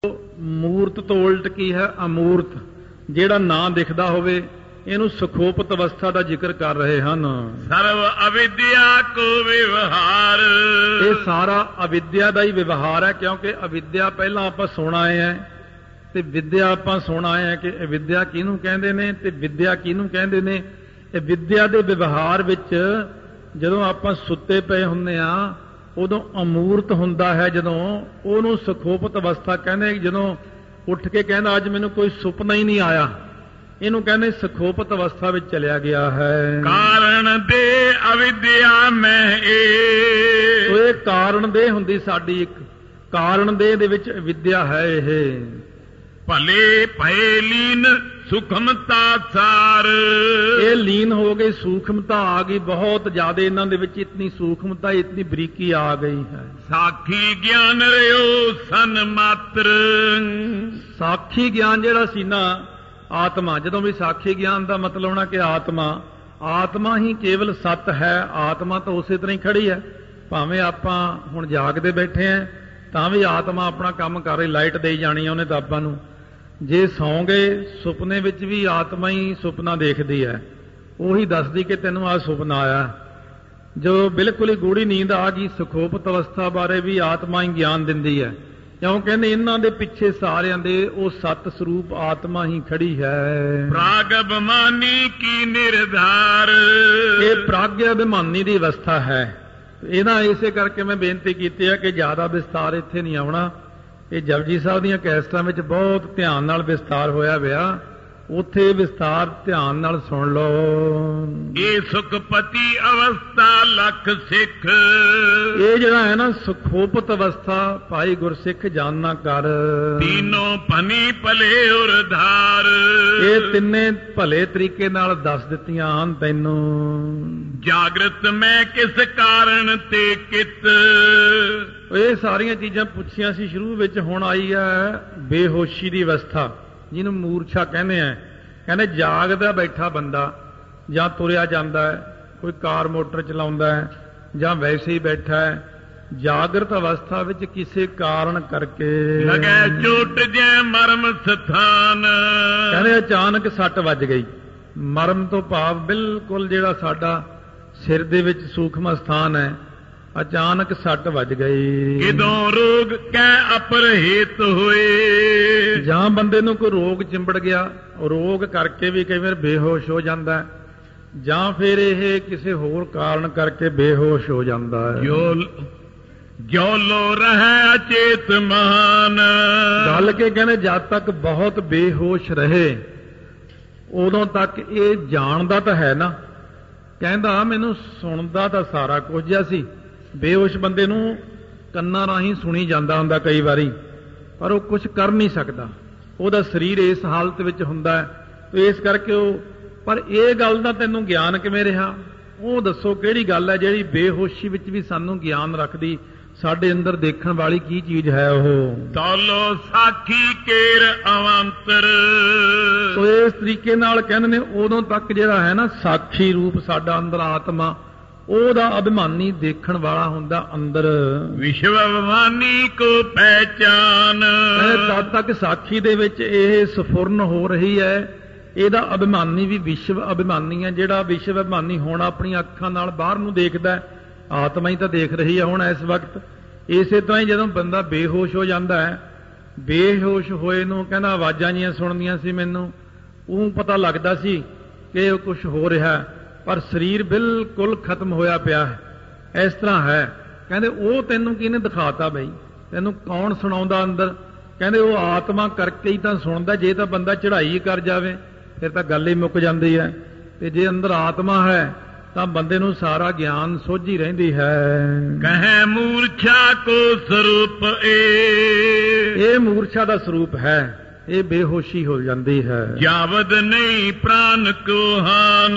ਮੂਰਤ ਤੋਂ ਉਲਟ ਕੀ ਹੈ? ਅਮੂਰਤ, ਜਿਹੜਾ ਨਾ ਦਿਖਦਾ ਹੋਵੇ, ਇਹਨੂੰ ਸੁਖੋਪਤ ਅਵਸਥਾ ਦਾ ਜ਼ਿਕਰ ਕਰ ਰਹੇ ਹਨ। ਸਰਵ ਅਵਿਦਿਆ ਕੋ ਵਿਵਹਾਰ, ਇਹ ਸਾਰਾ ਅਵਿਦਿਆ ਦਾ ਹੀ ਵਿਵਹਾਰ ਹੈ, ਕਿਉਂਕਿ ਅਵਿਦਿਆ ਪਹਿਲਾਂ ਆਪਾਂ ਸੁਣ ਆਏ ਹਾਂ ਤੇ ਵਿਦਿਆ ਆਪਾਂ ਸੁਣ ਆਏ ਹਾਂ ਕਿ ਅਵਿਦਿਆ ਕਿਹਨੂੰ ਕਹਿੰਦੇ ਨੇ ਤੇ ਵਿਦਿਆ ਕਿਹਨੂੰ ਕਹਿੰਦੇ ਨੇ। ਇਹ ਵਿਦਿਆ ਦੇ ਵਿਵਹਾਰ ਵਿੱਚ ਜਦੋਂ ਆਪਾਂ ਸੁੱਤੇ ਪਏ ਹੁੰਦੇ ਆ ਉਦੋਂ ਅਮੂਰਤ ਹੁੰਦਾ ਹੈ, ਜਦੋਂ ਉਹਨੂੰ ਸੁਖੋਪਤ ਅਵਸਥਾ ਕਹਿੰਦੇ। ਜਦੋਂ ਉੱਠ ਕੇ ਕਹਿੰਦਾ ਅੱਜ ਮੈਨੂੰ ਕੋਈ ਸੁਪਨਾ ਹੀ ਨਹੀਂ ਆਇਆ, ਇਹਨੂੰ ਕਹਿੰਦੇ ਸੁਖੋਪਤ ਅਵਸਥਾ ਵਿੱਚ ਚਲਿਆ ਗਿਆ ਹੈ। ਕਾਰਨ ਦੇ ਅਵਿਦਿਆ ਮੈਂ ਇਹ ਕਾਰਨ ਦੇ ਹੁੰਦੀ ਸਾਡੀ ਇੱਕ ਕਾਰਨ ਦੇ ਵਿੱਚ ਵਿਦਿਆ ਹੈ। ਇਹ ਭਲੇ ਭਏ ਲੀਨ ਸੂਖਮਤਾ ਸਾਰ, ਇਹ ਲੀਨ ਹੋ ਗਈ, ਸੂਖਮਤਾ ਆ ਗਈ ਬਹੁਤ ਜ਼ਿਆਦਾ ਇਹਨਾਂ ਦੇ ਵਿੱਚ, ਇਤਨੀ ਸੂਖਮਤਾ ਇਤਨੀ ਬਰੀਕੀ ਆ ਗਈ ਹੈ। ਸਾਖੀ ਗਿਆਨ ਰਿਓ ਸਨ ਮਾਤਰ, ਸਾਖੀ ਗਿਆਨ ਜਿਹੜਾ ਸੀ ਨਾ ਆਤਮਾ, ਜਦੋਂ ਵੀ ਸਾਖੀ ਗਿਆਨ ਦਾ ਮਤਲਬ ਹੋਣਾ ਕਿ ਆਤਮਾ ਹੀ ਕੇਵਲ ਸੱਤ ਹੈ। ਆਤਮਾ ਤਾਂ ਉਸੇ ਤਰ੍ਹਾਂ ਹੀ ਖੜੀ ਹੈ, ਭਾਵੇਂ ਆਪਾਂ ਹੁਣ ਜਾਗਦੇ ਬੈਠੇ ਆਂ ਤਾਂ ਵੀ ਆਤਮਾ ਆਪਣਾ ਕੰਮ ਕਰ ਰਹੀ, ਲਾਈਟ ਦੇਈ ਜਾਣੀ ਉਹਨੇ ਤਾਂ ਆਪਾਂ ਨੂੰ। ਜੇ ਸੌਂ ਗਏ ਸੁਪਨੇ ਵਿੱਚ ਵੀ ਆਤਮਾ ਹੀ ਸੁਪਨਾ ਦੇਖਦੀ ਹੈ, ਉਹੀ ਦੱਸਦੀ ਕਿ ਤੈਨੂੰ ਆਹ ਸੁਪਨਾ ਆਇਆ। ਜੋ ਬਿਲਕੁਲ ਹੀ ਗੂੜੀ ਨੀਂਦ ਆ ਗਈ, ਸੁਖੋਪਤ ਅਵਸਥਾ ਬਾਰੇ ਵੀ ਆਤਮਾ ਹੀ ਗਿਆਨ ਦਿੰਦੀ ਹੈ, ਕਿਉਂ ਕਹਿੰਦੇ ਇਹਨਾਂ ਦੇ ਪਿੱਛੇ ਸਾਰਿਆਂ ਦੇ ਉਹ ਸਤ ਸਰੂਪ ਆਤਮਾ ਹੀ ਖੜੀ ਹੈ। ਪ੍ਰਾਗ ਅਭਿਮਾਨੀ ਕੀ ਨਿਰਧਾਰ, ਇਹ ਪ੍ਰਾਗ ਅਭਿਮਾਨੀ ਦੀ ਅਵਸਥਾ ਹੈ। ਇਹਦਾ ਇਸੇ ਕਰਕੇ ਮੈਂ ਬੇਨਤੀ ਕੀਤੀ ਹੈ ਕਿ ਜ਼ਿਆਦਾ ਵਿਸਤਾਰ ਇੱਥੇ ਨਹੀਂ ਆਉਣਾ। ਇਹ ਜਪਜੀ ਸਾਹਿਬ ਦੀਆਂ ਕੈਸਟਾਂ ਵਿੱਚ ਬਹੁਤ ਧਿਆਨ ਨਾਲ ਵਿਸਤਾਰ ਹੋਇਆ ਪਿਆ, ਉੱਥੇ ਵਿਸਤਾਰ ਧਿਆਨ ਨਾਲ ਸੁਣ ਲਓ। ਇਹ ਸੁਖਪਤੀ ਅਵਸਥਾ ਲਖ ਸਿੱਖ, ਇਹ ਜਿਹੜਾ ਹੈ ਨਾ ਸੁਖੋਪਤ ਅਵਸਥਾ ਭਾਈ ਗੁਰਸਿੱਖ ਜਾਣਨਾ ਕਰ। ਤੀਨੋਂ ਭਨੀ ਭਲੇ ਉਰਧਾਰ, ਇਹ ਤਿੰਨੇ ਭਲੇ ਤਰੀਕੇ ਨਾਲ ਦੱਸ ਦਿੱਤੀਆਂ ਹਨ ਤੈਨੂੰ। ਜਾਗਰਤ ਮੈਂ ਕਿਸ ਕਾਰਨ ਤੇ ਕਿਤ, ਇਹ ਸਾਰੀਆਂ ਚੀਜ਼ਾਂ ਪੁੱਛੀਆਂ ਸੀ ਸ਼ੁਰੂ ਵਿੱਚ। ਹੁਣ ਆਈ ਹੈ ਬੇਹੋਸ਼ੀ ਦੀ ਅਵਸਥਾ, ਜਿਹਨੂੰ ਮੂਰਛਾ ਕਹਿੰਦੇ ਆ। ਕਹਿੰਦੇ ਜਾਗਦਾ ਬੈਠਾ ਬੰਦਾ ਜਾਂ ਤੁਰਿਆ ਜਾਂਦਾ ਹੈ, ਕੋਈ ਕਾਰ ਮੋਟਰ ਚਲਾਉਂਦਾ ਹੈ ਜਾਂ ਵੈਸੇ ਹੀ ਬੈਠਾ ਹੈ, ਜਾਗਰਤ ਅਵਸਥਾ ਵਿੱਚ ਕਿਸੇ ਕਾਰਨ ਕਰਕੇ ਲਗੈ ਚੋਟ ਜੈ ਮਰਮ ਸਥਾਨ, ਕਹਿੰਦੇ ਅਚਾਨਕ ਸੱਟ ਵੱਜ ਗਈ। ਮਰਮ ਤੋਂ ਭਾਵ ਬਿਲਕੁਲ ਜਿਹੜਾ ਸਾਡਾ ਸਿਰ ਦੇ ਵਿੱਚ ਸੂਖਮ ਸਥਾਨ ਹੈ, ਅਚਾਨਕ ਸੱਟ ਵੱਜ ਗਈ। ਕਿਦੋਂ ਰੋਗ ਕੈ ਅਪਰਹਿਤ ਹੋਏ, ਜਾਂ ਬੰਦੇ ਨੂੰ ਕੋਈ ਰੋਗ ਚਿੰਬੜ ਗਿਆ, ਰੋਗ ਕਰਕੇ ਵੀ ਕਈ ਵਾਰ ਬੇਹੋਸ਼ ਹੋ ਜਾਂਦਾ, ਜਾਂ ਫਿਰ ਇਹ ਕਿਸੇ ਹੋਰ ਕਾਰਨ ਕਰਕੇ ਬੇਹੋਸ਼ ਹੋ ਜਾਂਦਾ ਹੈ। ਜੋ ਲੋ ਰਹਿ ਅਚੇਤ ਮਹਾਨ, ਗੱਲ ਕੇ ਕਹਿੰਦੇ ਜਦ ਤੱਕ ਬਹੁਤ ਬੇਹੋਸ਼ ਰਹੇ ਉਦੋਂ ਤੱਕ ਇਹ ਜਾਣਦਾ ਤਾਂ ਹੈ ਨਾ। ਕਹਿੰਦਾ ਮੈਨੂੰ ਸੁਣਦਾ ਤਾਂ ਸਾਰਾ ਕੁਝ ਜਿਹਾ ਸੀ। ਬੇਹੋਸ਼ ਬੰਦੇ ਨੂੰ ਕੰਨਾਂ ਰਾਹੀਂ ਸੁਣੀ ਜਾਂਦਾ ਹੁੰਦਾ ਕਈ ਵਾਰੀ, ਪਰ ਉਹ ਕੁਝ ਕਰ ਨਹੀਂ ਸਕਦਾ, ਉਹਦਾ ਸਰੀਰ ਇਸ ਹਾਲਤ ਵਿੱਚ ਹੁੰਦਾ ਹੈ। ਇਸ ਕਰਕੇ ਉਹ, ਪਰ ਇਹ ਗੱਲ ਦਾ ਤੈਨੂੰ ਗਿਆਨ ਕਿਵੇਂ ਰਿਹਾ? ਉਹ ਦੱਸੋ ਕਿਹੜੀ ਗੱਲ ਹੈ ਜਿਹੜੀ ਬੇਹੋਸ਼ੀ ਵਿੱਚ ਵੀ ਸਾਨੂੰ ਗਿਆਨ ਰੱਖਦੀ? ਸਾਡੇ ਅੰਦਰ ਦੇਖਣ ਵਾਲੀ ਕੀ ਚੀਜ਼ ਹੈ ਉਹ? ਤਾਲੋ ਸਾਖੀ ਕੇਰ ਅਵੰਤਰ, ਸੋ ਇਸ ਤਰੀਕੇ ਨਾਲ ਕਹਿੰਦੇ ਨੇ ਉਦੋਂ ਤੱਕ ਜਿਹੜਾ ਹੈ ਨਾ ਸਾਖੀ ਰੂਪ ਸਾਡਾ ਅੰਦਰ ਆਤਮਾ, ਉਹਦਾ ਅਭਿਮਾਨੀ ਦੇਖਣ ਵਾਲਾ ਹੁੰਦਾ ਅੰਦਰ। ਵਿਸ਼ਵ ਅਭਿਮਾਨੀ ਕੋ ਪਹਿਚਾਨ, ਤਦ ਤੱਕ ਸਾਖੀ ਦੇ ਵਿੱਚ ਇਹ ਸਫੁਰਨ ਹੋ ਰਹੀ ਹੈ। ਇਹਦਾ ਅਭਿਮਾਨੀ ਵੀ ਵਿਸ਼ਵ ਅਭਿਮਾਨੀ ਹੈ। ਜਿਹੜਾ ਵਿਸ਼ਵ ਅਭਿਮਾਨੀ ਹੁਣ ਆਪਣੀਆਂ ਅੱਖਾਂ ਨਾਲ ਬਾਹਰ ਨੂੰ ਦੇਖਦਾ, ਆਤਮਾ ਹੀ ਤਾਂ ਦੇਖ ਰਹੀ ਹੈ ਹੁਣ ਇਸ ਵਕਤ। ਇਸੇ ਤਰ੍ਹਾਂ ਹੀ ਜਦੋਂ ਬੰਦਾ ਬੇਹੋਸ਼ ਹੋ ਜਾਂਦਾ ਹੈ, ਬੇਹੋਸ਼ ਹੋਏ ਨੂੰ ਕਹਿੰਦਾ ਆਵਾਜ਼ਾਂ ਜੀਆਂ ਸੁਣਦੀਆਂ ਸੀ ਮੈਨੂੰ, ਉਹ ਪਤਾ ਲੱਗਦਾ ਸੀ ਕਿ ਉਹ ਕੁਝ ਹੋ ਰਿਹਾ, ਪਰ ਸਰੀਰ ਬਿਲਕੁਲ ਖਤਮ ਹੋਇਆ ਪਿਆ ਹੈ। ਇਸ ਤਰ੍ਹਾਂ ਹੈ। ਕਹਿੰਦੇ ਉਹ ਤੈਨੂੰ ਕਿਹਨੇ ਦਿਖਾਤਾ ਬਈ? ਤੈਨੂੰ ਕੌਣ ਸੁਣਾਉਂਦਾ ਅੰਦਰ? ਕਹਿੰਦੇ ਉਹ ਆਤਮਾ ਕਰਕੇ ਹੀ ਤਾਂ ਸੁਣਦਾ। ਜੇ ਤਾਂ ਬੰਦਾ ਚੜ੍ਹਾਈ ਕਰ ਜਾਵੇ ਫਿਰ ਤਾਂ ਗੱਲ ਹੀ ਮੁੱਕ ਜਾਂਦੀ ਹੈ, ਤੇ ਜੇ ਅੰਦਰ ਆਤਮਾ ਹੈ ਤਾਂ ਬੰਦੇ ਨੂੰ ਸਾਰਾ ਗਿਆਨ ਸੋਝੀ ਰਹਿੰਦੀ ਹੈ। ਕਹੈ ਮੂਰਛਾ ਕੋ ਸਰੂਪ ਇਹ ਮੂਰਛਾ ਦਾ ਸਰੂਪ ਹੈ, ਇਹ ਬੇਹੋਸ਼ੀ ਹੋ ਜਾਂਦੀ ਹੈ। ਜਾਵਦ ਨਹੀਂ ਪ੍ਰਾਨ ਕੋ ਹਾਨ,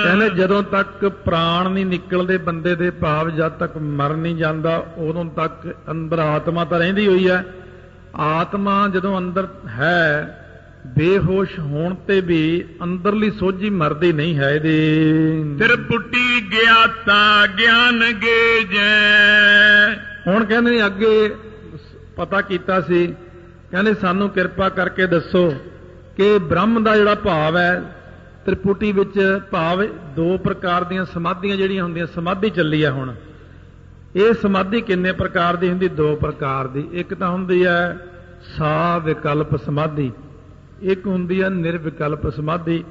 ਕਹਿੰਦੇ ਜਦੋਂ ਤੱਕ ਪ੍ਰਾਣ ਨਹੀਂ ਨਿਕਲਦੇ ਬੰਦੇ ਦੇ, ਭਾਵ ਜਦ ਤੱਕ ਮਰ ਨਹੀਂ ਜਾਂਦਾ ਉਦੋਂ ਤੱਕ ਅੰਦਰ ਆਤਮਾ ਤਾਂ ਰਹਿੰਦੀ ਹੋਈ ਹੈ। ਆਤਮਾ ਜਦੋਂ ਅੰਦਰ ਹੈ, ਬੇਹੋਸ਼ ਹੋਣ ਤੇ ਵੀ ਅੰਦਰਲੀ ਸੋਝੀ ਮਰਦੀ ਨਹੀਂ ਹੈ ਇਹਦੀ। ਤ੍ਰਿਪੁਟੀ ਗਿਆਤਾ ਗਿਆਨ ਗੇਜੈ, ਹੁਣ ਕਹਿੰਦੇ ਨੇ ਅੱਗੇ ਪਤਾ ਕੀਤਾ ਸੀ ਕਹਿੰਦੇ ਸਾਨੂੰ ਕਿਰਪਾ ਕਰਕੇ ਦੱਸੋ ਕਿ ਬ੍ਰਹਮ ਦਾ ਜਿਹੜਾ ਭਾਵ ਹੈ ਤ੍ਰਿਪੁਟੀ ਵਿੱਚ ਭਾਵ 2 ਪ੍ਰਕਾਰ ਦੀਆਂ ਸਮਾਧੀਆਂ ਜਿਹੜੀਆਂ ਹੁੰਦੀਆਂ, ਸਮਾਧੀ ਚੱਲੀ ਹੈ ਹੁਣ। ਇਹ ਸਮਾਧੀ ਕਿੰਨੇ ਪ੍ਰਕਾਰ ਦੀ ਹੁੰਦੀ? 2 ਪ੍ਰਕਾਰ ਦੀ। ਇੱਕ ਤਾਂ ਹੁੰਦੀ ਹੈ ਸਾ ਵਿਕਲਪ ਸਮਾਧੀ, ਇੱਕ ਹੁੰਦੀ ਹੈ ਨਿਰਵਿਕਲਪ ਸਮਾਧੀ।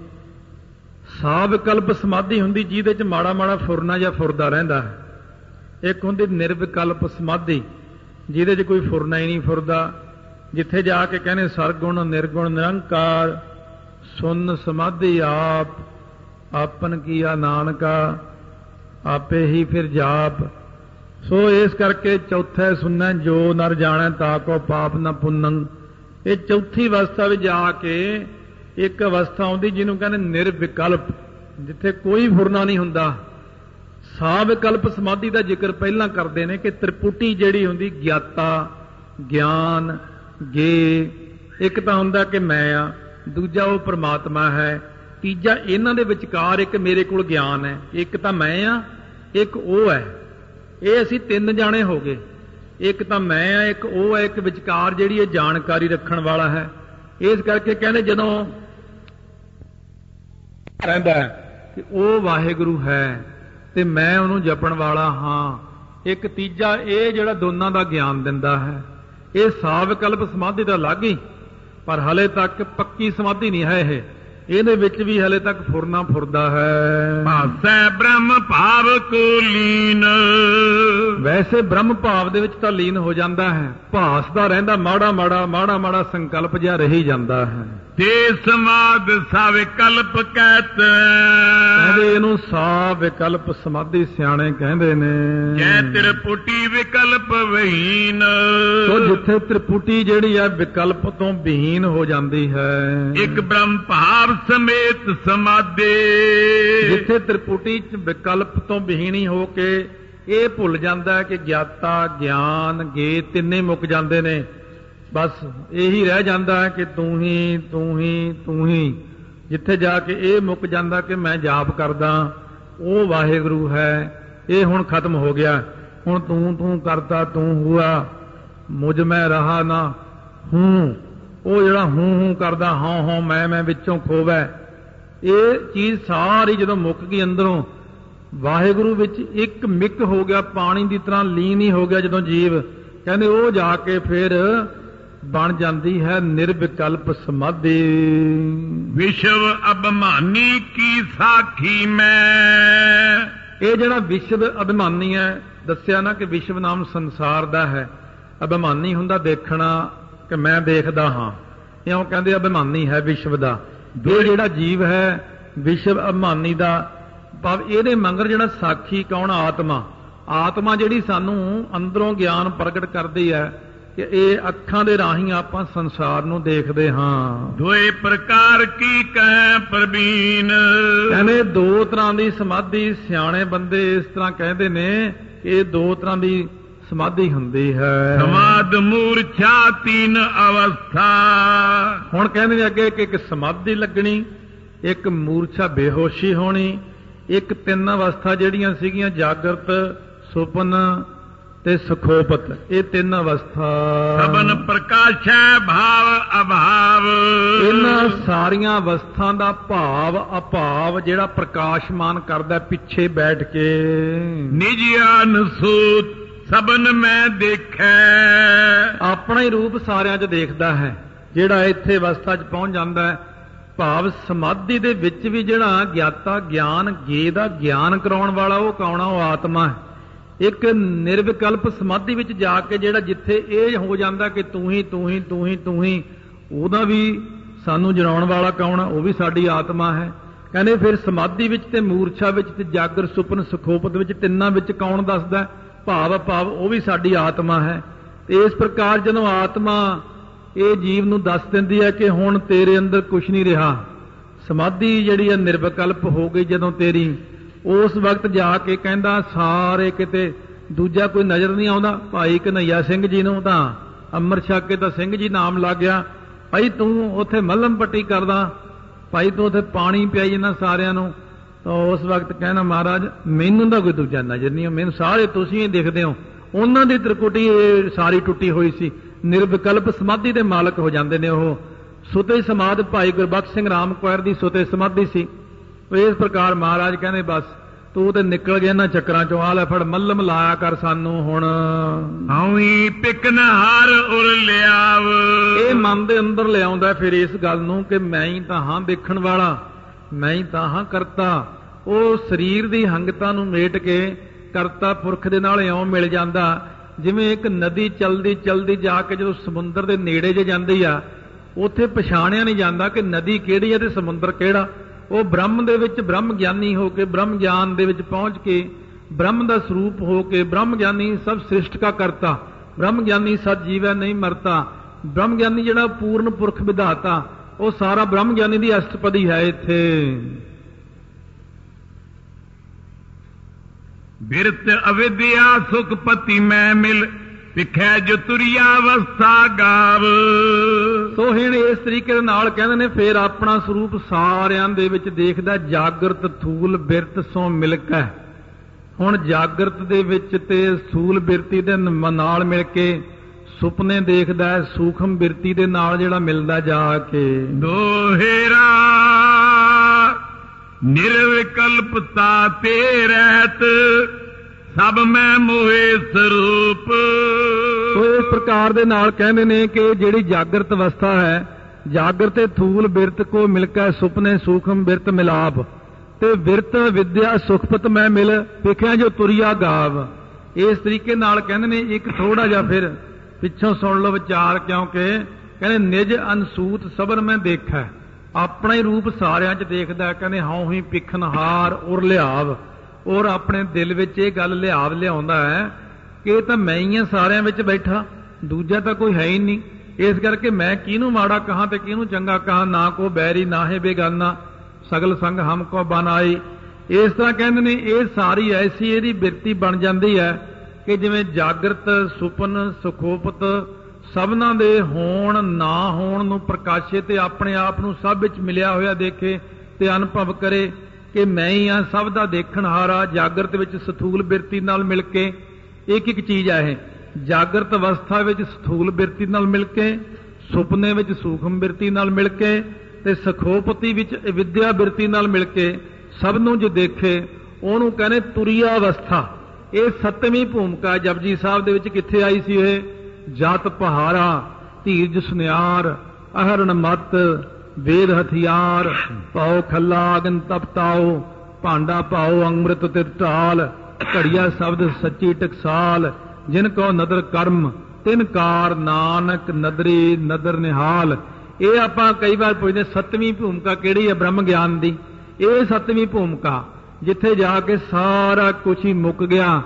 ਸਾ ਵਿਕਲਪ ਸਮਾਧੀ ਹੁੰਦੀ ਜਿਹਦੇ 'ਚ ਮਾੜਾ ਮਾੜਾ ਫੁਰਨਾ ਜਾਂ ਫੁਰਦਾ ਰਹਿੰਦਾ ਹੈ। ਇੱਕ ਹੁੰਦੀ ਨਿਰਵਿਕਲਪ ਸਮਾਧੀ ਜਿਹਦੇ 'ਚ ਕੋਈ ਫੁਰਨਾ ਹੀ ਨਹੀਂ ਫੁਰਦਾ, ਜਿੱਥੇ ਜਾ ਕੇ ਕਹਿੰਦੇ ਸਰਗੁਣ ਨਿਰਗੁਣ ਨਿਰੰਕਾਰ ਸੁਨ ਸਮਾਧੀ ਆਪ ਆਪਨ ਕੀਆ ਨਾਨਕਾ ਆਪੇ ਹੀ ਫਿਰ ਜਾਪ। ਸੋ ਇਸ ਕਰਕੇ ਚੌਥੇ ਸੁਣਨਾ ਜੋ ਨਰ ਜਾਣੈ ਤਾ ਕੋ ਪਾਪ ਨ ਪੁੰਨੰ। ਇਹ ਚੌਥੀ ਅਵਸਥਾ ਵਿੱਚ ਜਾ ਕੇ ਇੱਕ ਅਵਸਥਾ ਆਉਂਦੀ ਜਿਹਨੂੰ ਕਹਿੰਦੇ ਨਿਰਵਿਕਲਪ, ਜਿੱਥੇ ਕੋਈ ਫੁਰਨਾ ਨਹੀਂ ਹੁੰਦਾ। ਸਾ ਵਿਕਲਪ ਸਮਾਧੀ ਦਾ ਜ਼ਿਕਰ ਪਹਿਲਾਂ ਕਰਦੇ ਨੇ ਕਿ ਤ੍ਰਿਪੁਟੀ ਜਿਹੜੀ ਹੁੰਦੀ ਗਿਆਤਾ ਗਿਆਨ ਗੇ, ਇੱਕ ਤਾਂ ਹੁੰਦਾ ਕਿ ਮੈਂ ਆ, ਦੂਜਾ ਉਹ ਪ੍ਰਮਾਤਮਾ ਹੈ, ਤੀਜਾ ਇਹਨਾਂ ਦੇ ਵਿਚਕਾਰ ਇੱਕ ਮੇਰੇ ਕੋਲ ਗਿਆਨ ਹੈ। ਇੱਕ ਤਾਂ ਮੈਂ ਆ, ਇੱਕ ਉਹ ਹੈ। ਇਹ ਅਸੀਂ 3 ਜਾਣੇ ਹੋ ਗਏ, ਇੱਕ ਤਾਂ ਮੈਂ ਆ, ਇੱਕ ਉਹ ਹੈ, ਇੱਕ ਵਿਚਕਾਰ ਜਿਹੜੀ ਇਹ ਜਾਣਕਾਰੀ ਰੱਖਣ ਵਾਲਾ ਹੈ। ਇਸ ਕਰਕੇ ਕਹਿੰਦੇ ਜਦੋਂ ਰਹਿੰਦਾ ਕਿ ਉਹ ਵਾਹਿਗੁਰੂ ਹੈ ਤੇ ਮੈਂ ਉਹਨੂੰ ਜਪਣ ਵਾਲਾ ਹਾਂ। ਇੱਕ ਤੀਜਾ ਇਹ ਜਿਹੜਾ ਦੋਨਾਂ ਦਾ ਗਿਆਨ ਦਿੰਦਾ ਹੈ। ਇਹ ਸਾ ਵਿਕਲਪ ਸਮਾਧੀ ਦਾ ਅਲੱਗ ਹੀ, ਪਰ ਹਲੇ ਤੱਕ ਪੱਕੀ ਸਮਾਧੀ ਨਹੀਂ ਹੈ ਇਹ। ਇਹਦੇ ਵਿੱਚ ਵੀ ਹਲੇ ਤੱਕ ਫੁਰਨਾ ਫੁਰਦਾ ਹੈ। ਭਾਸੈ ਬ੍ਰਹਮ ਭਾਵ ਕੋ ਲੀਨ। ਵੈਸੇ ਬ੍ਰਹਮ ਭਾਵ ਦੇ ਵਿੱਚ ਤਾਂ ਲੀਨ ਹੋ ਜਾਂਦਾ ਹੈ, ਭਾਸਦਾ ਰਹਿੰਦਾ, ਮਾੜਾ ਮਾੜਾ ਸੰਕਲਪ ਜਿਹਾ ਰਹੀ ਜਾਂਦਾ ਹੈ। ਤੇ ਸਮਾਧ ਸਾ ਵਿਕਲਪ ਕਹਿਤ। ਕਹਿੰਦੇ ਇਹਨੂੰ ਸਾ ਵਿਕਲਪ ਸਮਾਧੀ ਸਿਆਣੇ ਕਹਿੰਦੇ ਨੇ। ਜੈ ਤ੍ਰਿਪੁਟੀ ਵਿਕਲਪ ਵਿਹੀਨ। ਸੋ ਜਿੱਥੇ ਤ੍ਰਿਪੁਟੀ ਜਿਹੜੀ ਹੈ ਵਿਕਲਪ ਤੋਂ ਵਿਹੀਨ ਹੋ ਜਾਂਦੀ ਹੈ, ਇੱਕ ਬ੍ਰਹਮ ਭਾਵ ਸਮੇਤ ਸਮਾਧੀ। ਜਿੱਥੇ ਤ੍ਰਿਪੁਟੀ ਚ ਵਿਕਲਪ ਤੋਂ ਵਿਹੀਣੀ ਹੋ ਕੇ ਇਹ ਭੁੱਲ ਜਾਂਦਾ ਕਿ ਗਿਆਤਾ ਗਿਆਨ ਗੇ ਤਿੰਨੇ ਮੁੱਕ ਜਾਂਦੇ ਨੇ। ਬਸ ਇਹੀ ਰਹਿ ਜਾਂਦਾ ਹੈ ਕਿ ਤੂੰ ਹੀ ਤੂੰ ਹੀ ਤੂੰ ਹੀ। ਜਿੱਥੇ ਜਾ ਕੇ ਇਹ ਮੁੱਕ ਜਾਂਦਾ ਕਿ ਮੈਂ ਜਾਪ ਕਰਦਾ, ਉਹ ਵਾਹਿਗੁਰੂ ਹੈ, ਇਹ ਹੁਣ ਖਤਮ ਹੋ ਗਿਆ। ਹੁਣ ਤੂੰ ਕਰਤਾ ਤੂੰ ਹੁਆ ਮੁਝ ਮੈਂ ਰਹਾ ਨਾ ਹੂੰ। ਉਹ ਜਿਹੜਾ ਹੂੰ ਕਰਦਾ ਹਾਂ ਮੈਂ ਵਿੱਚੋਂ ਖੋਵੈ, ਇਹ ਚੀਜ਼ ਸਾਰੀ ਜਦੋਂ ਮੁੱਕ ਗਈ ਅੰਦਰੋਂ, ਵਾਹਿਗੁਰੂ ਵਿੱਚ ਇੱਕ ਮਿਕ ਹੋ ਗਿਆ, ਪਾਣੀ ਦੀ ਤਰ੍ਹਾਂ ਲੀਨ ਹੀ ਹੋ ਗਿਆ ਜਦੋਂ ਜੀਵ। ਕਹਿੰਦੇ ਉਹ ਜਾ ਕੇ ਫਿਰ ਬਣ ਜਾਂਦੀ ਹੈ ਨਿਰਵਿਕਲਪ ਸਮਾਧੀ। ਵਿਸ਼ਵ ਅਭਿਮਾਨੀ ਕੀ ਸਾਖੀ ਮੈਂ। ਇਹ ਜਿਹੜਾ ਵਿਸ਼ਵ ਅਭਿਮਾਨੀ ਹੈ, ਦੱਸਿਆ ਨਾ ਕਿ ਵਿਸ਼ਵ ਨਾਮ ਸੰਸਾਰ ਦਾ ਹੈ। ਅਭਿਮਾਨੀ ਹੁੰਦਾ ਦੇਖਣਾ ਕਿ ਮੈਂ ਦੇਖਦਾ ਹਾਂ, ਇਉਂ ਕਹਿੰਦੇ ਅਭਿਮਾਨੀ ਹੈ ਵਿਸ਼ਵ ਦਾ। ਇਹ ਜਿਹੜਾ ਜੀਵ ਹੈ ਵਿਸ਼ਵ ਅਭਿਮਾਨੀ ਦਾ ਭਾਵ ਇਹਦੇ ਮੰਗਰ ਜਿਹੜਾ ਸਾਖੀ ਕੌਣ? ਆਤਮਾ ਜਿਹੜੀ ਸਾਨੂੰ ਅੰਦਰੋਂ ਗਿਆਨ ਪ੍ਰਗਟ ਕਰਦੀ ਹੈ ਕਿ ਇਹ ਅੱਖਾਂ ਦੇ ਰਾਹੀਂ ਆਪਾਂ ਸੰਸਾਰ ਨੂੰ ਦੇਖਦੇ ਹਾਂ। ਦੋਏ ਪ੍ਰਕਾਰ ਕੀ ਕਹਿ ਪ੍ਰਵੀਨ। ਕਹਿੰਦੇ 2 ਤਰ੍ਹਾਂ ਦੀ ਸਮਾਧੀ ਸਿਆਣੇ ਬੰਦੇ ਇਸ ਤਰ੍ਹਾਂ ਕਹਿੰਦੇ ਨੇ ਕਿ ਇਹ 2 ਤਰ੍ਹਾਂ ਦੀ ਸਮਾਧੀ ਹੁੰਦੀ ਹੈ। ਸਮਾਧ ਮੂਰਛਾ 3 ਅਵਸਥਾ। ਹੁਣ ਕਹਿੰਦੇ ਨੇ ਅੱਗੇ ਕਿ ਇੱਕ ਸਮਾਧੀ ਲੱਗਣੀ, ਇੱਕ ਮੂਰਛਾ ਬੇਹੋਸ਼ੀ ਹੋਣੀ, ਇੱਕ 3 ਅਵਸਥਾ ਜਿਹੜੀਆਂ ਸੀਗੀਆਂ ਜਾਗਰਤ ਸੁਪਨ ਤੇ ਸੁਖੋਪਤ, ਇਹ 3 ਅਵਸਥਾ। ਸਬਨ ਪ੍ਰਕਾਸ਼ੈ ਭਾਵ ਅਭਾਵ। ਇਹਨਾਂ ਸਾਰੀਆਂ ਅਵਸਥਾ ਦਾ ਭਾਵ ਅਭਾਵ ਜਿਹੜਾ ਪ੍ਰਕਾਸ਼ਮਾਨ ਕਰਦਾ ਪਿੱਛੇ ਬੈਠ ਕੇ। ਨਿਜ ਅਨਸੂਤ ਸਬਨ ਮੈਂ ਦੇਖੈ। ਆਪਣਾ ਹੀ ਰੂਪ ਸਾਰਿਆਂ 'ਚ ਦੇਖਦਾ ਹੈ ਜਿਹੜਾ ਇੱਥੇ ਅਵਸਥਾ 'ਚ ਪਹੁੰਚ ਜਾਂਦਾ ਹੈ। ਭਾਵ ਸਮਾਧੀ ਦੇ ਵਿੱਚ ਵੀ ਜਿਹੜਾ ਗਿਆਤਾ ਗਿਆਨ ਗੇ ਦਾ ਗਿਆਨ ਕਰਾਉਣ ਵਾਲਾ ਉਹ ਕੌਣ ਆ? ਉਹ ਆਤਮਾ ਹੈ। ਇੱਕ ਨਿਰਵਿਕਲਪ ਸਮਾਧੀ ਵਿੱਚ ਜਾ ਕੇ ਜਿਹੜਾ ਜਿੱਥੇ ਇਹ ਹੋ ਜਾਂਦਾ ਕਿ ਤੂੰ ਹੀ ਤੂੰ ਹੀ ਤੂੰ ਹੀ ਤੂੰ ਹੀ, ਉਹਦਾ ਵੀ ਸਾਨੂੰ ਜਣਾਉਣ ਵਾਲਾ ਕੌਣ ਆ? ਉਹ ਵੀ ਸਾਡੀ ਆਤਮਾ ਹੈ। ਕਹਿੰਦੇ ਫਿਰ ਸਮਾਧੀ ਵਿੱਚ ਤੇ ਮੂਰਛਾ ਵਿੱਚ ਤੇ ਜਾਗਰ ਸੁਪਨ ਸੁਖੋਪਤ ਵਿੱਚ ਤਿੰਨਾਂ ਵਿੱਚ ਕੌਣ ਦੱਸਦਾ? ਭਾਵ ਉਹ ਵੀ ਸਾਡੀ ਆਤਮਾ ਹੈ। ਤੇ ਇਸ ਪ੍ਰਕਾਰ ਜਦੋਂ ਆਤਮਾ ਇਹ ਜੀਵ ਨੂੰ ਦੱਸ ਦਿੰਦੀ ਹੈ ਕਿ ਹੁਣ ਤੇਰੇ ਅੰਦਰ ਕੁਛ ਨਹੀਂ ਰਿਹਾ, ਸਮਾਧੀ ਜਿਹੜੀ ਹੈ ਨਿਰਵਿਕਲਪ ਹੋ ਗਈ ਜਦੋਂ ਤੇਰੀ, ਉਸ ਵਕਤ ਜਾ ਕੇ ਕਹਿੰਦਾ ਸਾਰੇ ਕਿਤੇ ਦੂਜਾ ਕੋਈ ਨਜ਼ਰ ਨਹੀਂ ਆਉਂਦਾ। ਭਾਈ ਕਨ੍ਹਈਆ ਸਿੰਘ ਜੀ ਨੂੰ ਤਾਂ ਅੰਮ੍ਰਿਤ ਛਕ ਕੇ ਤਾਂ ਸਿੰਘ ਜੀ ਨਾਮ ਲੱਗ ਗਿਆ। ਭਾਈ ਤੂੰ ਉੱਥੇ ਮੱਲਮ ਪੱਟੀ ਕਰਦਾ, ਭਾਈ ਤੂੰ ਉੱਥੇ ਪਾਣੀ ਪਿਆਈ ਜਾਂਦਾ ਸਾਰਿਆਂ ਨੂੰ। ਤਾਂ ਉਸ ਵਕਤ ਕਹਿੰਦਾ ਮਹਾਰਾਜ ਮੈਨੂੰ ਤਾਂ ਕੋਈ ਦੂਜਾ ਨਜ਼ਰ ਨਹੀਂ, ਮੈਨੂੰ ਸਾਰੇ ਤੁਸੀਂ ਹੀ ਦਿਖਦੇ ਹੋ। ਉਹਨਾਂ ਦੀ ਤ੍ਰਿਕੁਟੀ ਸਾਰੀ ਟੁੱਟੀ ਹੋਈ ਸੀ, ਨਿਰਵਿਕਲਪ ਸਮਾਧੀ ਦੇ ਮਾਲਕ ਹੋ ਜਾਂਦੇ ਨੇ। ਉਹ ਸੁਤੇ ਸਮਾਧ ਭਾਈ ਗੁਰਬਖਸ਼ ਸਿੰਘ ਰਾਮ ਕੁਆਰ ਦੀ ਸੁਤੇ ਸਮਾਧੀ ਸੀ। ਇਸ ਪ੍ਰਕਾਰ ਮਹਾਰਾਜ ਕਹਿੰਦੇ ਬਸ ਤੂੰ ਤੇ ਨਿਕਲ ਗਿਆ ਇਹਨਾਂ ਚੱਕਰਾਂ ਚੋਂ, ਆ ਲੈ ਫੜ ਮੱਲਮ ਲਾਇਆ ਕਰ ਸਾਨੂੰ ਹੁਣ। ਹਉਈ ਪਿਕਨਹਾਰ ਉਰ ਲਿਆਵ। ਇਹ ਮਨ ਦੇ ਅੰਦਰ ਲਿਆਉਂਦਾ ਫਿਰ ਇਸ ਗੱਲ ਨੂੰ ਕਿ ਮੈਂ ਹੀ ਤਾਂ ਹਾਂ ਦੇਖਣ ਵਾਲਾ, ਮੈਂ ਹੀ ਤਾਂ ਹਾਂ ਕਰਤਾ। ਉਹ ਸਰੀਰ ਦੀ ਹੰਗਤਾ ਨੂੰ ਮੇਟ ਕੇ ਕਰਤਾ ਪੁਰਖ ਦੇ ਨਾਲ ਇਉਂ ਮਿਲ ਜਾਂਦਾ ਜਿਵੇਂ ਇੱਕ ਨਦੀ ਚਲਦੀ ਚਲਦੀ ਜਾ ਕੇ ਜਦੋਂ ਸਮੁੰਦਰ ਦੇ ਨੇੜੇ ਜੇ ਜਾਂਦੀ ਆ, ਉੱਥੇ ਪਛਾਣਿਆ ਨਹੀਂ ਜਾਂਦਾ ਕਿ ਨਦੀ ਕਿਹੜੀ ਹੈ ਤੇ ਸਮੁੰਦਰ ਕਿਹੜਾ। ਉਹ ਬ੍ਰਹਮ ਦੇ ਵਿੱਚ ਬ੍ਰਹਮ ਗਿਆਨੀ ਹੋ ਕੇ, ਬ੍ਰਹਮ ਗਿਆਨ ਦੇ ਵਿੱਚ ਪਹੁੰਚ ਕੇ, ਬ੍ਰਹਮ ਦਾ ਸਰੂਪ ਹੋ ਕੇ, ਬ੍ਰਹਮ ਗਿਆਨੀ ਸਭ ਸ੍ਰਿਸ਼ਟ ਕਾ ਕਰਤਾ, ਬ੍ਰਹਮ ਗਿਆਨੀ ਸਤ ਜੀਵੈ ਨਹੀਂ ਮਰਤਾ। ਬ੍ਰਹਮ ਗਿਆਨੀ ਜਿਹੜਾ ਪੂਰਨ ਪੁਰਖ ਵਿਧਾਤਾ, ਉਹ ਸਾਰਾ ਬ੍ਰਹਮ ਗਿਆਨੀ ਦੀ ਅਸ਼ਟਪਦੀ ਹੈ ਇੱਥੇ। ਬਿਰਤ ਅਵਿਦਿਆ ਸੁਖਪਤੀ ਮੈਂ ਮਿਲ ਵਿਖੈ ਜੋ ਤੁਰਿਆ ਅਵਸਥਾ ਗਾਵ। ਸੋ ਹੁਣ ਇਸ ਤਰੀਕੇ ਦੇ ਨਾਲ ਕਹਿੰਦੇ ਨੇ ਫੇਰ ਆਪਣਾ ਸਰੂਪ ਸਾਰਿਆਂ ਦੇ ਵਿੱਚ ਦੇਖਦਾ, ਜਾਗਰਤ ਥੂਲ ਬਿਰਤ ਸੋ ਮਿਲਕੈ। ਹੁਣ ਜਾਗਰਤ ਦੇ ਵਿੱਚ ਤੇ ਸਥੂਲ ਬਿਰਤੀ ਦੇ ਨਾਲ ਮਿਲ ਕੇ ਸੁਪਨੇ ਦੇਖਦਾ ਹੈ, ਸੂਖਮ ਬਿਰਤੀ ਦੇ ਨਾਲ ਜਿਹੜਾ ਮਿਲਦਾ ਜਾ ਕੇ। ਦੋਹੇਰਾ ਨਿਰਵਿਕਲਪਤਾ ਤੇ ਰਹਿਤ ਸਭ ਮੈਂ ਮੋਹਿ ਸਰੂਪ। ਸੋ ਇਸ ਪ੍ਰਕਾਰ ਦੇ ਨਾਲ ਕਹਿੰਦੇ ਨੇ ਕਿ ਜਿਹੜੀ ਜਾਗਰਤ ਅਵਸਥਾ ਹੈ, ਜਾਗਰਤੇ ਥੂਲ ਬਿਰਤ ਕੋ ਮਿਲਕੈ ਸੁਪਨੇ ਸੂਖਮ ਬਿਰਤ ਮਿਲਾਪ, ਤੇ ਬਿਰਤ ਵਿਦਿਆ ਸੁਖਪਤ ਮੈਂ ਮਿਲ ਵਿਖਿਆ ਜੋ ਤੁਰਿਆ ਗਾਵ। ਇਸ ਤਰੀਕੇ ਨਾਲ ਕਹਿੰਦੇ ਨੇ ਇੱਕ ਥੋੜਾ ਜਿਹਾ ਫਿਰ ਪਿੱਛੋਂ ਸੁਣ ਲਓ ਵਿਚਾਰ, ਕਿਉਂਕਿ ਕਹਿੰਦੇ ਨਿਜ ਅਨਸੂਤ ਸਬਰ ਮੈਂ ਦੇਖੈ। ਆਪਣਾ ਹੀ ਰੂਪ ਸਾਰਿਆਂ 'ਚ ਦੇਖਦਾ, ਕਹਿੰਦੇ ਹਉ ਹੀ ਪਿਖਨਹਾਰ ਉਰ ਲਿਆਵ। ਔਰ ਆਪਣੇ ਦਿਲ ਵਿੱਚ ਇਹ ਗੱਲ ਲਿਆਉਂਦਾ ਹੈ ਕਿ ਇਹ ਤਾਂ ਮੈਂ ਹੀ ਆ ਸਾਰਿਆਂ ਵਿੱਚ ਬੈਠਾ, ਦੂਜਾ ਤਾਂ ਕੋਈ ਹੈ ਹੀ ਨਹੀਂ। ਇਸ ਕਰਕੇ ਮੈਂ ਕਿਹਨੂੰ ਮਾੜਾ ਕਹਾਂ ਤੇ ਕਿਹਨੂੰ ਚੰਗਾ ਕਹਾਂ, ਨਾ ਕੋ ਬੈਰੀ ਨਾ ਹੈ ਬੇਗਾਨਾ, ਸਗਲ ਸੰਗ ਹਮ ਕੋ ਬਨਾਈ। ਇਸ ਤਰ੍ਹਾਂ ਕਹਿੰਦੇ ਨੇ ਇਹ ਸਾਰੀ ਐਸੀ ਇਹਦੀ ਬਿਰਤੀ ਬਣ ਜਾਂਦੀ ਹੈ ਕਿ ਜਿਵੇਂ ਜਾਗਰਤ ਸੁਪਨ ਸੁਖੋਪਤ ਸਭਨਾਂ ਦੇ ਹੋਣ ਨਾ ਹੋਣ ਨੂੰ ਪ੍ਰਕਾਸ਼ੇ ਤੇ ਆਪਣੇ ਆਪ ਨੂੰ ਸਭ ਵਿੱਚ ਮਿਲਿਆ ਹੋਇਆ ਦੇਖੇ ਤੇ ਅਨੁਭਵ ਕਰੇ ਕਿ ਮੈਂ ਹੀ ਆ ਸਭ ਦਾ ਦੇਖਣਹਾਰਾ। ਜਾਗਰਤ ਵਿੱਚ ਸਥੂਲ ਬਿਰਤੀ ਨਾਲ ਮਿਲ ਕੇ ਇੱਕ ਇੱਕ ਚੀਜ਼ ਹੈ ਇਹ, ਜਾਗਰਤ ਅਵਸਥਾ ਵਿੱਚ ਸਥੂਲ ਬਿਰਤੀ ਨਾਲ ਮਿਲ ਕੇ, ਸੁਪਨੇ ਵਿੱਚ ਸੂਖਮ ਬਿਰਤੀ ਨਾਲ ਮਿਲ ਕੇ, ਤੇ ਸਖੋਪਤੀ ਵਿੱਚ ਵਿਦਿਆ ਬਿਰਤੀ ਨਾਲ ਮਿਲ ਕੇ ਸਭ ਨੂੰ ਜੋ ਦੇਖੇ ਉਹਨੂੰ ਕਹਿੰਦੇ ਤੁਰਿਆ ਅਵਸਥਾ। ਇਹ 7ਵੀਂ ਭੂਮਿਕਾ ਜਪਜੀ ਸਾਹਿਬ ਦੇ ਵਿੱਚ ਕਿੱਥੇ ਆਈ ਸੀ? ਇਹ ਜਤ ਪਹਾਰਾ ਧੀਰਜ ਸੁਨਿਆਰ ਅਹਰਣ ਮਤ ਵੇਦ ਹਥਿਆਰ ਪਾਓ ਖੱਲਾ ਅਗਨ ਤਪਤਾਓ ਭਾਂਡਾ ਪਾਓ ਅੰਮ੍ਰਿਤ ਤੇ ਢਾਲ ਘੜੀਆ ਸ਼ਬਦ ਸੱਚੀ ਟਕਸਾਲ ਜਿਨ ਕੋ ਨਦਰ ਕਰਮ ਤਿਨ ਕਾਰ ਨਾਨਕ ਨਦਰੀ ਨਦਰ ਨਿਹਾਲ। ਇਹ ਆਪਾਂ ਕਈ ਵਾਰ ਪੁੱਛਦੇ 7ਵੀਂ ਭੂਮਿਕਾ ਕਿਹੜੀ ਹੈ ਬ੍ਰਹਮ ਗਿਆਨ ਦੀ? ਇਹ 7ਵੀਂ ਭੂਮਿਕਾ ਜਿੱਥੇ ਜਾ ਕੇ ਸਾਰਾ ਕੁਝ ਹੀ ਮੁੱਕ ਗਿਆ,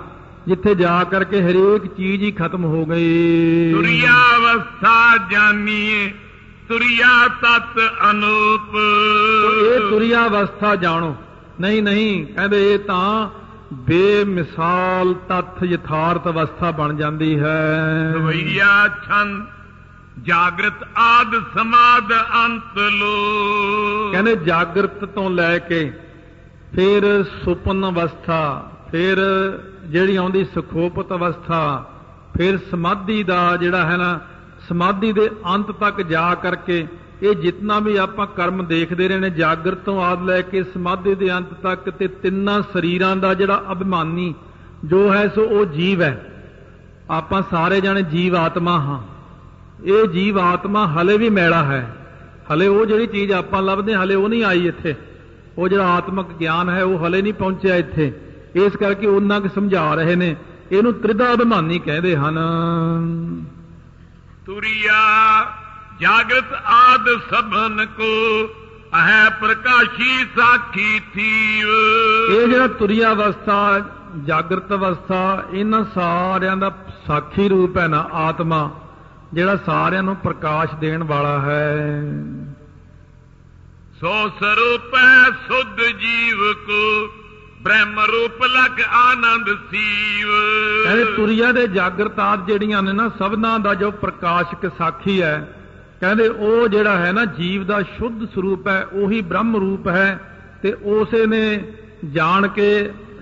ਜਿੱਥੇ ਜਾ ਕਰਕੇ ਹਰੇਕ ਚੀਜ਼ ਹੀ ਖਤਮ ਹੋ ਗਈ। ਤੁਰਿਆ ਅਵਸਥਾ ਜਾਨੀਏ ਤੁਰਿਆ ਤਤ ਅਨੂਪ। ਇਹ ਤੁਰਿਆ ਅਵਸਥਾ ਜਾਣੋ। ਨਹੀਂ ਨਹੀਂ ਕਹਿੰਦੇ ਇਹ ਤਾਂ ਬੇਮਿਸਾਲ ਤੱਥ ਯਥਾਰਥ ਅਵਸਥਾ ਬਣ ਜਾਂਦੀ ਹੈ। ਰਵਈਆ ਛੰਦ ਜਾਗਰਤ ਆਦ ਸਮਾਦ ਅੰਤ ਲੋ। ਕਹਿੰਦੇ ਜਾਗਰਤ ਤੋਂ ਲੈ ਕੇ ਫਿਰ ਸੁਪਨ ਅਵਸਥਾ, ਫਿਰ ਜਿਹੜੀ ਆਉਂਦੀ ਸੁਖੋਪਤ ਅਵਸਥਾ, ਫਿਰ ਸਮਾਧੀ ਦਾ ਜਿਹੜਾ ਹੈ ਨਾ, ਸਮਾਧੀ ਦੇ ਅੰਤ ਤੱਕ ਜਾ ਕਰਕੇ ਇਹ ਜਿਤਨਾ ਵੀ ਆਪਾਂ ਕਰਮ ਦੇਖਦੇ ਰਹੇ ਨੇ ਜਾਗਰਤ ਤੋਂ ਆਦ ਲੈ ਕੇ ਸਮਾਧੀ ਦੇ ਅੰਤ ਤੱਕ, ਤੇ ਤਿੰਨਾਂ ਸਰੀਰਾਂ ਦਾ ਜਿਹੜਾ ਅਭਿਮਾਨੀ ਜੋ ਹੈ ਸੋ ਉਹ ਜੀਵ ਹੈ। ਆਪਾਂ ਸਾਰੇ ਜਾਣੇ ਜੀਵ ਆਤਮਾ ਹਾਂ। ਇਹ ਜੀਵ ਆਤਮਾ ਹਲੇ ਵੀ ਮੈਲਾ ਹੈ, ਹਲੇ ਉਹ ਜਿਹੜੀ ਚੀਜ਼ ਆਪਾਂ ਲੱਭਦੇ ਹਲੇ ਉਹ ਨਹੀਂ ਆਈ ਇੱਥੇ। ਉਹ ਜਿਹੜਾ ਆਤਮਿਕ ਗਿਆਨ ਹੈ ਉਹ ਹਲੇ ਨਹੀਂ ਪਹੁੰਚਿਆ ਇੱਥੇ। ਇਸ ਕਰਕੇ ਉਹਨਾਂ ਕੁ ਸਮਝਾ ਰਹੇ ਨੇ, ਇਹਨੂੰ ਤ੍ਰਿਦਾ ਅਭਿਮਾਨੀ ਕਹਿੰਦੇ ਹਨ। ਤੁਰਿਆ ਜਾਗਰਤ ਆਦ ਸਭਨ ਕੋ ਅਹੈ ਪ੍ਰਕਾਸ਼ੀ ਸਾਖੀ ਥੀਵ। ਇਹ ਜਿਹੜਾ ਤੁਰਿਆ ਅਵਸਥਾ ਜਾਗਰਤ ਅਵਸਥਾ ਇਹਨਾਂ ਸਾਰਿਆਂ ਦਾ ਸਾਖੀ ਰੂਪ ਹੈ ਨਾ ਆਤਮਾ, ਜਿਹੜਾ ਸਾਰਿਆਂ ਨੂੰ ਪ੍ਰਕਾਸ਼ ਦੇਣ ਵਾਲਾ ਹੈ। ਸੋ ਸਰੂਪ ਹੈ ਸੁਧ ਜੀਵ ਕੋ ਬ੍ਰਹਮ ਰੂਪ ਲਗ ਆਨੰਦ ਸੀਵ। ਕਹਿੰਦੇ ਤੁਰਿਆ ਦੇ ਜਾਗਰਤ ਆਦ ਜਿਹੜੀਆਂ ਨੇ ਨਾ ਸਭਨਾਂ ਦਾ ਜੋ ਪ੍ਰਕਾਸ਼ਕ ਸਾਖੀ ਹੈ, ਕਹਿੰਦੇ ਉਹ ਜਿਹੜਾ ਹੈ ਨਾ ਜੀਵ ਦਾ ਸ਼ੁੱਧ ਸਰੂਪ ਹੈ, ਉਹੀ ਬ੍ਰਹਮ ਰੂਪ ਹੈ। ਤੇ ਉਸੇ ਨੇ ਜਾਣ ਕੇ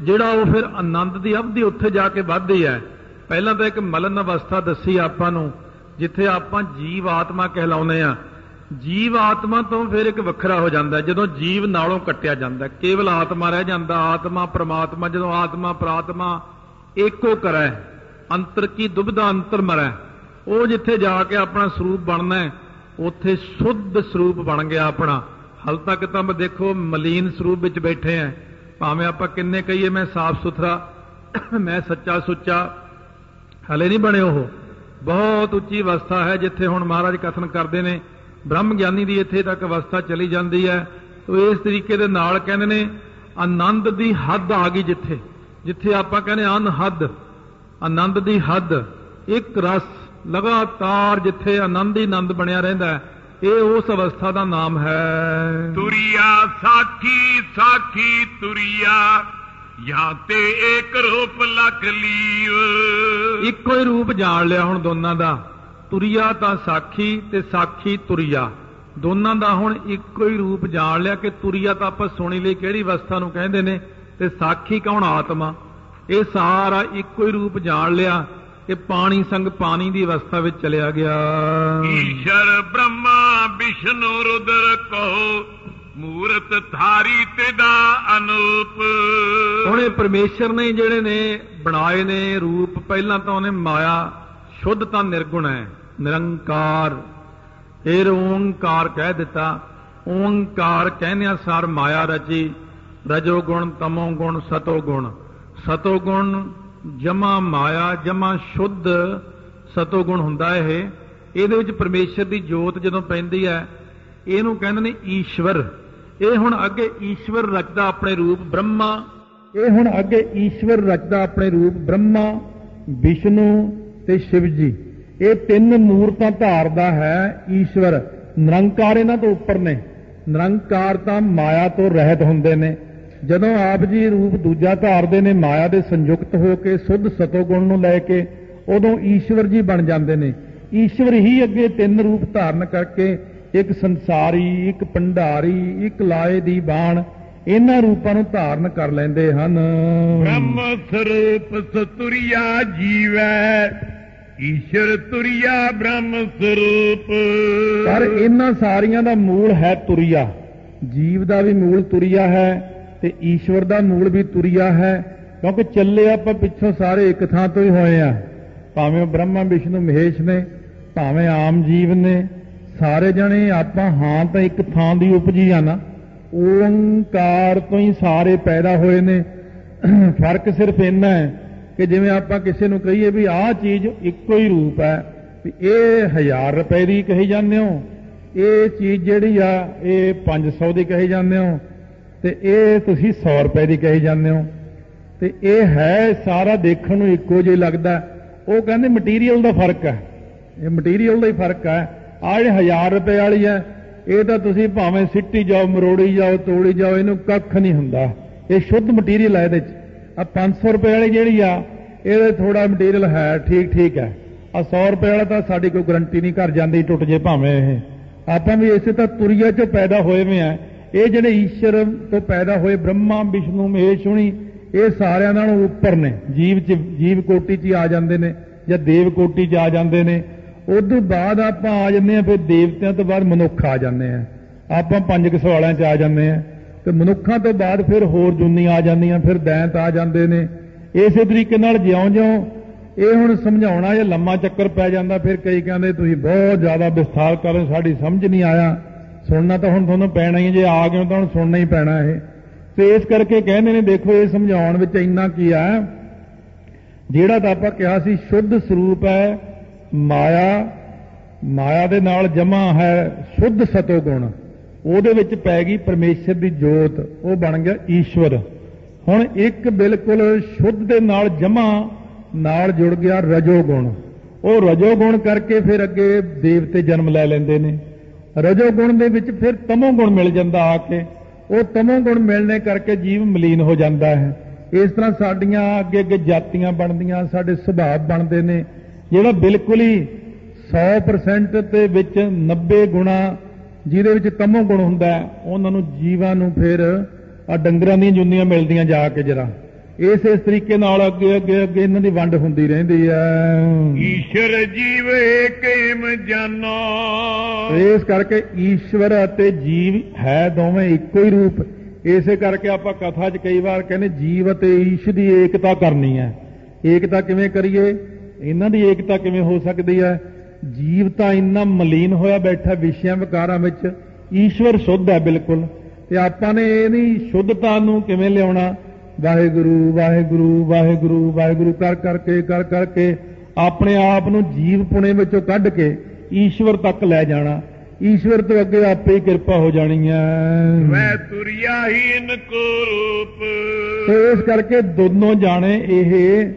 ਜਿਹੜਾ ਉਹ ਫਿਰ ਆਨੰਦ ਦੀ ਅਵਧੀ ਉੱਥੇ ਜਾ ਕੇ ਵੱਧਦੀ ਹੈ। ਪਹਿਲਾਂ ਤਾਂ ਇੱਕ ਮਲਨ ਅਵਸਥਾ ਦੱਸੀ ਆਪਾਂ ਨੂੰ ਜਿੱਥੇ ਆਪਾਂ ਜੀਵ ਆਤਮਾ ਕਹਿਲਾਉਂਦੇ ਆ, ਜੀਵ ਆਤਮਾ ਤੋਂ ਫਿਰ ਇੱਕ ਵੱਖਰਾ ਹੋ ਜਾਂਦਾ ਜਦੋਂ ਜੀਵ ਨਾਲੋਂ ਕੱਟਿਆ ਜਾਂਦਾ, ਕੇਵਲ ਆਤਮਾ ਰਹਿ ਜਾਂਦਾ। ਆਤਮਾ ਪ੍ਰਮਾਤਮਾ, ਜਦੋਂ ਆਤਮਾ ਪ੍ਰਾਤਮਾ ਏਕੋ ਕਰੈ, ਅੰਤਰ ਕੀ ਦੁਬਿਧਾ ਅੰਤਰ ਮਰੈ, ਉਹ ਜਿੱਥੇ ਜਾ ਕੇ ਆਪਣਾ ਸਰੂਪ ਬਣਨਾ, ਉੱਥੇ ਸ਼ੁੱਧ ਸਰੂਪ ਬਣ ਗਿਆ ਆਪਣਾ। ਹਾਲ ਤੱਕ ਤਾਂ ਦੇਖੋ ਮਲੀਨ ਸਰੂਪ ਵਿੱਚ ਬੈਠੇ ਆ, ਭਾਵੇਂ ਆਪਾਂ ਕਿੰਨੇ ਕਹੀਏ ਮੈਂ ਸਾਫ਼ ਸੁਥਰਾ, ਮੈਂ ਸੱਚਾ ਸੁੱਚਾ, ਹਲੇ ਨਹੀਂ ਬਣੇ। ਉਹ ਬਹੁਤ ਉੱਚੀ ਅਵਸਥਾ ਹੈ ਜਿੱਥੇ ਹੁਣ ਮਹਾਰਾਜ ਕਥਨ ਕਰਦੇ ਨੇ ਬ੍ਰਹਮ ਗਿਆਨੀ ਦੀ ਇੱਥੇ ਤੱਕ ਅਵਸਥਾ ਚਲੀ ਜਾਂਦੀ ਹੈ। ਤੋ ਇਸ ਤਰੀਕੇ ਦੇ ਨਾਲ ਕਹਿੰਦੇ ਨੇ ਆਨੰਦ ਦੀ ਹੱਦ ਆ ਗਈ, ਜਿੱਥੇ ਜਿੱਥੇ ਆਪਾਂ ਕਹਿੰਦੇ ਅਨਹੱਦ, ਆਨੰਦ ਦੀ ਹੱਦ, ਇੱਕ ਰਸ ਲਗਾਤਾਰ ਜਿੱਥੇ ਆਨੰਦ ਹੀ ਆਨੰਦ ਬਣਿਆ ਰਹਿੰਦਾ ਹੈ, ਇਹ ਉਸ ਅਵਸਥਾ ਦਾ ਨਾਮ ਹੈ ਤੁਰਿਆ ਸਾਖੀ। ਸਾਖੀ ਤੁਰਿਆ ਜਾਂ ਤੇ ਏਕ ਰੂਪ ਲਖ ਲੀਵ। ਇੱਕੋ ਹੀ ਰੂਪ ਜਾਣ ਲਿਆ ਹੁਣ ਦੋਨਾਂ ਦਾ। ਤੁਰਿਆ ਤਾਂ ਸਾਖੀ ਤੇ ਸਾਖੀ ਤੁਰਿਆ, ਦੋਨਾਂ ਦਾ ਹੁਣ ਇੱਕੋ ਹੀ ਰੂਪ ਜਾਣ ਲਿਆ। ਕਿ ਤੁਰਿਆ ਤਾਂ ਆਪਾਂ ਸੁਣੀ ਲਈ ਕਿਹੜੀ ਅਵਸਥਾ ਨੂੰ ਕਹਿੰਦੇ ਨੇ, ਤੇ ਸਾਖੀ ਕੌਣ? ਆਤਮਾ। ਇਹ ਸਾਰਾ ਇੱਕੋ ਹੀ ਰੂਪ ਜਾਣ ਲਿਆ ਕਿ ਪਾਣੀ ਸੰਗ ਪਾਣੀ ਦੀ ਅਵਸਥਾ ਵਿੱਚ ਚਲਿਆ ਗਿਆ। ਈਸ਼ਰ ਬ੍ਰਹਮਾ ਵਿਸ਼ਨੂੰ ਰੁਦਰ ਕਹੋ, ਮੂਰਤ ਧਾਰੀ ਤੇਦਾ ਅਨੂਪ। ਹੁਣ ਇਹ ਪਰਮੇਸ਼ਰ ਨੇ ਜਿਹੜੇ ਨੇ ਬਣਾਏ ਨੇ ਰੂਪ, ਪਹਿਲਾਂ ਤਾਂ ਉਹਨੇ ਮਾਇਆ, ਸ਼ੁੱਧ ਤਾਂ ਨਿਰਗੁਣ ਹੈ, ਨਿਰੰਕਾਰ, ਫਿਰ ਓੰਕਾਰ ਕਹਿ ਦਿੱਤਾ। ਓੰਕਾਰ ਕਹਿੰਦਿਆਂ ਸਾਰ ਮਾਇਆ ਰਚੀ, ਰਜੋ ਗੁਣ, ਤਮੋ ਗੁਣ, ਸਤੋ ਗੁਣ। ਸਤੋ ਗੁਣ ਜਮਾ ਮਾਇਆ, ਜਮਾ ਸ਼ੁੱਧ ਸਤੋ ਗੁਣ ਹੁੰਦਾ ਇਹ। ਇਹਦੇ ਵਿੱਚ ਪਰਮੇਸ਼ਰ ਦੀ ਜੋਤ ਜਦੋਂ ਪੈਂਦੀ ਹੈ, ਇਹਨੂੰ ਕਹਿੰਦੇ ਨੇ ਈਸ਼ਵਰ। ਇਹ ਹੁਣ ਅੱਗੇ ਈਸ਼ਵਰ ਰਚਦਾ ਆਪਣੇ ਰੂਪ ਬ੍ਰਹਮਾ। ਇਹ ਹੁਣ ਅੱਗੇ ਈਸ਼ਵਰ ਰਚਦਾ ਆਪਣੇ ਰੂਪ ਬ੍ਰਹਮਾ, ਵਿਸ਼ਨੂੰ ਤੇ ਸ਼ਿਵ ਜੀ। ਇਹ ਤਿੰਨ ਮੂਰਤਾਂ ਧਾਰਦਾ ਹੈ ਈਸ਼ਵਰ। ਨਿਰੰਕਾਰ ਇਹਨਾਂ ਤੋਂ ਉੱਪਰ ਨੇ। ਨਿਰੰਕਾਰ ਤਾਂ ਮਾਇਆ ਤੋਂ ਰਹਿਤ ਹੁੰਦੇ ਨੇ। ਜਦੋਂ ਆਪ ਜੀ ਰੂਪ ਦੂਜਾ ਧਾਰਦੇ ਨੇ ਮਾਇਆ ਦੇ ਸੰਯੁਕਤ ਹੋ ਕੇ ਸ਼ੁੱਧ ਸਤੋਗੁਣ ਨੂੰ ਲੈ ਕੇ, ਉਦੋਂ ਈਸ਼ਵਰ ਜੀ ਬਣ ਜਾਂਦੇ ਨੇ। ਈਸ਼ਵਰ ਹੀ ਅੱਗੇ ਤਿੰਨ ਰੂਪ ਧਾਰਨ ਕਰਕੇ ਇੱਕ ਸੰਸਾਰੀ, ਇੱਕ ਭੰਡਾਰੀ, ਇੱਕ ਲਾਏ ਦੀ ਬਾਣ, ਇਹਨਾਂ ਰੂਪਾਂ ਨੂੰ ਧਾਰਨ ਕਰ ਲੈਂਦੇ ਹਨ। ਬ੍ਰਹਮ ਸਰੂਪ ਸਤੁਰਿਆ ਜੀਵੈ, ਈਸ਼ਰ ਤੁਰਿਆ ਬ੍ਰਹਮ ਸਰੂਪ। ਪਰ ਇਹਨਾਂ ਸਾਰੀਆਂ ਦਾ ਮੂਲ ਹੈ ਤੁਰਿਆ। ਜੀਵ ਦਾ ਵੀ ਮੂਲ ਤੁਰਿਆ ਹੈ ਤੇ ਈਸ਼ਵਰ ਦਾ ਮੂਲ ਵੀ ਤੁਰਿਆ ਹੈ, ਕਿਉਂਕਿ ਚੱਲੇ ਆਪਾਂ ਪਿੱਛੋਂ ਸਾਰੇ ਇੱਕ ਥਾਂ ਤੋਂ ਹੀ ਹੋਏ ਆ। ਭਾਵੇਂ ਉਹ ਬ੍ਰਹਮਾ ਵਿਸ਼ਨੂੰ ਮਹੇਸ਼ ਨੇ, ਭਾਵੇਂ ਆਮ ਜੀਵ ਨੇ, ਸਾਰੇ ਜਣੇ ਆਪਾਂ ਹਾਂ ਤਾਂ ਇੱਕ ਥਾਂ ਦੀ ਉਪਜੀ ਆ ਨਾ। ਓੰਕਾਰ ਤੋਂ ਹੀ ਸਾਰੇ ਪੈਦਾ ਹੋਏ ਨੇ। ਫਰਕ ਸਿਰਫ ਇੰਨਾ ਹੈ ਕਿ ਜਿਵੇਂ ਆਪਾਂ ਕਿਸੇ ਨੂੰ ਕਹੀਏ ਵੀ ਆਹ ਚੀਜ਼ ਇੱਕੋ ਹੀ ਰੂਪ ਹੈ, ਵੀ ਇਹ 1000 ਰੁਪਏ ਦੀ ਕਹੀ ਜਾਂਦੇ ਹੋ, ਇਹ ਚੀਜ਼ ਜਿਹੜੀ ਆ ਇਹ 500 ਦੀ ਕਹੀ ਜਾਂਦੇ ਹੋ, ਤੇ ਇਹ ਤੁਸੀਂ 100 ਰੁਪਏ ਦੀ ਕਹੀ ਜਾਂਦੇ ਹੋ, ਤੇ ਇਹ ਹੈ ਸਾਰਾ ਦੇਖਣ ਨੂੰ ਇੱਕੋ ਜਿਹਾ ਲੱਗਦਾ। ਉਹ ਕਹਿੰਦੇ ਮਟੀਰੀਅਲ ਦਾ ਫਰਕ ਹੈ, ਇਹ ਮਟੀਰੀਅਲ ਦਾ ਹੀ ਫਰਕ ਹੈ। ਆਹ ਜਿਹੜੇ 1000 ਰੁਪਏ ਵਾਲੀ ਹੈ, ਇਹ ਤਾਂ ਤੁਸੀਂ ਭਾਵੇਂ ਸਿੱਟੀ ਜਾਓ, ਮਰੋੜੀ ਜਾਓ, ਤੋੜੀ ਜਾਓ, ਇਹਨੂੰ ਕੱਖ ਨਹੀਂ ਹੁੰਦਾ। ਇਹ ਸ਼ੁੱਧ ਮਟੀਰੀਅਲ ਹੈ ਇਹਦੇ 'ਚ। ਆ 500 ਰੁਪਏ ਵਾਲੀ ਜਿਹੜੀ ਆ, ਇਹਦੇ ਥੋੜਾ ਮਟੀਰੀਅਲ ਹੈ, ਠੀਕ ਠੀਕ ਹੈ। ਆ 100 ਰੁਪਏ ਵਾਲਾ ਤਾਂ ਸਾਡੀ ਕੋਈ ਗਰੰਟੀ ਨਹੀਂ, ਘਰ ਜਾਂਦੀ ਟੁੱਟ ਜੇ ਭਾਵੇਂ ਇਹ। ਆਪਾਂ ਵੀ ਇਸੇ ਤਾਂ ਤੁਰਿਆ 'ਚੋਂ ਪੈਦਾ ਹੋਏ ਵੇ ਆ। ਇਹ ਜਿਹੜੇ ਈਸ਼ਵਰ ਤੋਂ ਪੈਦਾ ਹੋਏ ਬ੍ਰਹਮਾ ਵਿਸ਼ਨੂੰ ਮਹੇਸ਼ ਹੁਣੀ, ਇਹ ਸਾਰਿਆਂ ਨਾਲੋਂ ਉੱਪਰ ਨੇ। ਜੀਵ ਕੋਟੀ 'ਚ ਹੀ ਆ ਜਾਂਦੇ ਨੇ ਜਾਂ ਦੇਵ ਕੋਟੀ 'ਚ ਆ ਜਾਂਦੇ ਨੇ। ਉਦੋਂ ਬਾਅਦ ਆਪਾਂ ਆ ਜਾਂਦੇ ਹਾਂ, ਫਿਰ ਦੇਵਤਿਆਂ ਤੋਂ ਬਾਅਦ ਮਨੁੱਖ ਆ ਜਾਂਦੇ ਆ। ਆਪਾਂ 5 ਸਵਾਲਾਂ 'ਚ ਆ ਜਾਂਦੇ ਆ, ਤੇ ਮਨੁੱਖਾਂ ਤੋਂ ਬਾਅਦ ਫਿਰ ਹੋਰ ਜੁਨੀ ਆ ਜਾਂਦੀਆਂ, ਫਿਰ ਦੈਂਤ ਆ ਜਾਂਦੇ ਨੇ। ਇਸੇ ਤਰੀਕੇ ਨਾਲ ਜਿਉਂ-ਜਿਉਂ ਇਹ ਹੁਣ ਸਮਝਾਉਣਾ ਜਾਂ ਲੰਮਾ ਚੱਕਰ ਪੈ ਜਾਂਦਾ। ਫਿਰ ਕਈ ਕਹਿੰਦੇ ਤੁਸੀਂ ਬਹੁਤ ਜ਼ਿਆਦਾ ਵਿਸਥਾਰ ਕਰ, ਸਾਡੀ ਸਮਝ ਨਹੀਂ ਆਇਆ। ਸੁਣਨਾ ਤਾਂ ਹੁਣ ਤੁਹਾਨੂੰ ਪੈਣਾ ਹੀ, ਜੇ ਆ ਗਏ ਤਾਂ ਹੁਣ ਸੁਣਨਾ ਹੀ ਪੈਣਾ ਇਹ। ਤੇ ਇਸ ਕਰਕੇ ਕਹਿੰਦੇ ਨੇ ਦੇਖੋ ਇਹ ਸਮਝਾਉਣ ਵਿੱਚ ਇੰਨਾ ਕੀ ਆ, ਜਿਹੜਾ ਤਾਂ ਆਪਾਂ ਕਿਹਾ ਸੀ ਸ਼ੁੱਧ ਸਰੂਪ ਹੈ ਮਾਇਆ ਦੇ ਨਾਲ ਜਮਾ ਹੈ ਸ਼ੁੱਧ ਸਤੋ ਗੁਣ, ਉਹਦੇ ਵਿੱਚ ਪੈ ਗਈ ਪਰਮੇਸ਼ਰ ਦੀ ਜੋਤ, ਉਹ ਬਣ ਗਿਆ ਈਸ਼ਵਰ। ਹੁਣ ਇੱਕ ਬਿਲਕੁਲ ਸ਼ੁੱਧ ਦੇ ਨਾਲ ਜਮਾ ਨਾਲ ਜੁੜ ਗਿਆ ਰਜੋ ਗੁਣ। ਉਹ ਰਜੋ ਗੁਣ ਕਰਕੇ ਫਿਰ ਅੱਗੇ ਦੇਵਤੇ ਜਨਮ ਲੈ ਲੈਂਦੇ ਨੇ। ਰਜੋ ਗੁਣ ਦੇ ਵਿੱਚ ਫਿਰ ਤਮੋ ਗੁਣ ਮਿਲ ਜਾਂਦਾ ਆ ਕੇ। ਉਹ ਤਮੋ ਗੁਣ ਮਿਲਣੇ ਕਰਕੇ ਜੀਵ ਮਲੀਨ ਹੋ ਜਾਂਦਾ ਹੈ। ਇਸ ਤਰ੍ਹਾਂ ਸਾਡੀਆਂ ਅੱਗੇ ਅੱਗੇ ਜਾਤੀਆਂ ਬਣਦੀਆਂ, ਸਾਡੇ ਸੁਭਾਅ ਬਣਦੇ ਨੇ। ਜਿਹੜਾ ਬਿਲਕੁਲ ਹੀ 100% ਤੇ ਵਿੱਚ 90 ਗੁਣਾ ਜਿਹਦੇ ਵਿੱਚ ਤਮੋ ਗੁਣ ਹੁੰਦਾ, ਉਹਨਾਂ ਨੂੰ ਜੀਵਾਂ ਨੂੰ ਫਿਰ ਆ ਡੰਗਰਾਂ ਦੀਆਂ ਜੁੰਨੀਆਂ ਮਿਲਦੀਆਂ ਜਾ ਕੇ ਜਰਾ, ਇਸ ਤਰੀਕੇ ਨਾਲ ਅੱਗੇ ਅੱਗੇ ਅੱਗੇ ਇਹਨਾਂ ਦੀ ਵੰਡ ਹੁੰਦੀ ਰਹਿੰਦੀ ਹੈ। ਈਸ਼ਰ ਜੀਵ ਏਕੇਮ ਜਾਨੋ, ਇਸ ਕਰਕੇ ਈਸ਼ਵਰ ਅਤੇ ਜੀਵ ਹੈ ਦੋਵੇਂ ਇੱਕੋ ਹੀ ਰੂਪ। ਇਸੇ ਕਰਕੇ ਆਪਾਂ ਕਥਾ 'ਚ ਕਈ ਵਾਰ ਕਹਿੰਦੇ ਜੀਵ ਅਤੇ ਈਸ਼ ਦੀ ਏਕਤਾ ਕਰਨੀ ਹੈ। ਏਕਤਾ ਕਿਵੇਂ ਕਰੀਏ? ਇਹਨਾਂ ਦੀ ਏਕਤਾ ਕਿਵੇਂ ਹੋ ਸਕਦੀ ਹੈ? ਜੀਵ ਤਾਂ ਇੰਨਾ ਮਲੀਨ ਹੋਇਆ ਬੈਠਾ ਵਿਸ਼ਿਆਂ ਵਿਕਾਰਾਂ ਵਿੱਚ, ਈਸ਼ਵਰ ਸ਼ੁੱਧ ਹੈ ਬਿਲਕੁਲ, ਤੇ ਆਪਾਂ ਨੇ ਇਹਦੀ ਸ਼ੁੱਧਤਾ ਨੂੰ ਕਿਵੇਂ ਲਿਆਉਣਾ? ਵਾਹਿਗੁਰੂ ਵਾਹਿਗੁਰੂ ਵਾਹਿਗੁਰੂ ਵਾਹਿਗੁਰੂ ਕਰ ਕਰਕੇ ਆਪਣੇ ਆਪ ਨੂੰ ਜੀਵ ਪੁਣੇ ਵਿੱਚੋਂ ਕੱਢ ਕੇ ਈਸ਼ਵਰ ਤੱਕ ਲੈ ਜਾਣਾ। ਈਸ਼ਵਰ ਤੋਂ ਅੱਗੇ ਆਪੇ ਹੀ ਕਿਰਪਾ ਹੋ ਜਾਣੀ ਹੈ। ਮੈਂ ਤੁਰਿਆ ਹੀ ਇਨ ਕੋ ਰੂਪ, ਤੇ ਇਸ ਕਰਕੇ ਦੋਨੋਂ ਜਾਣੇ ਇਹ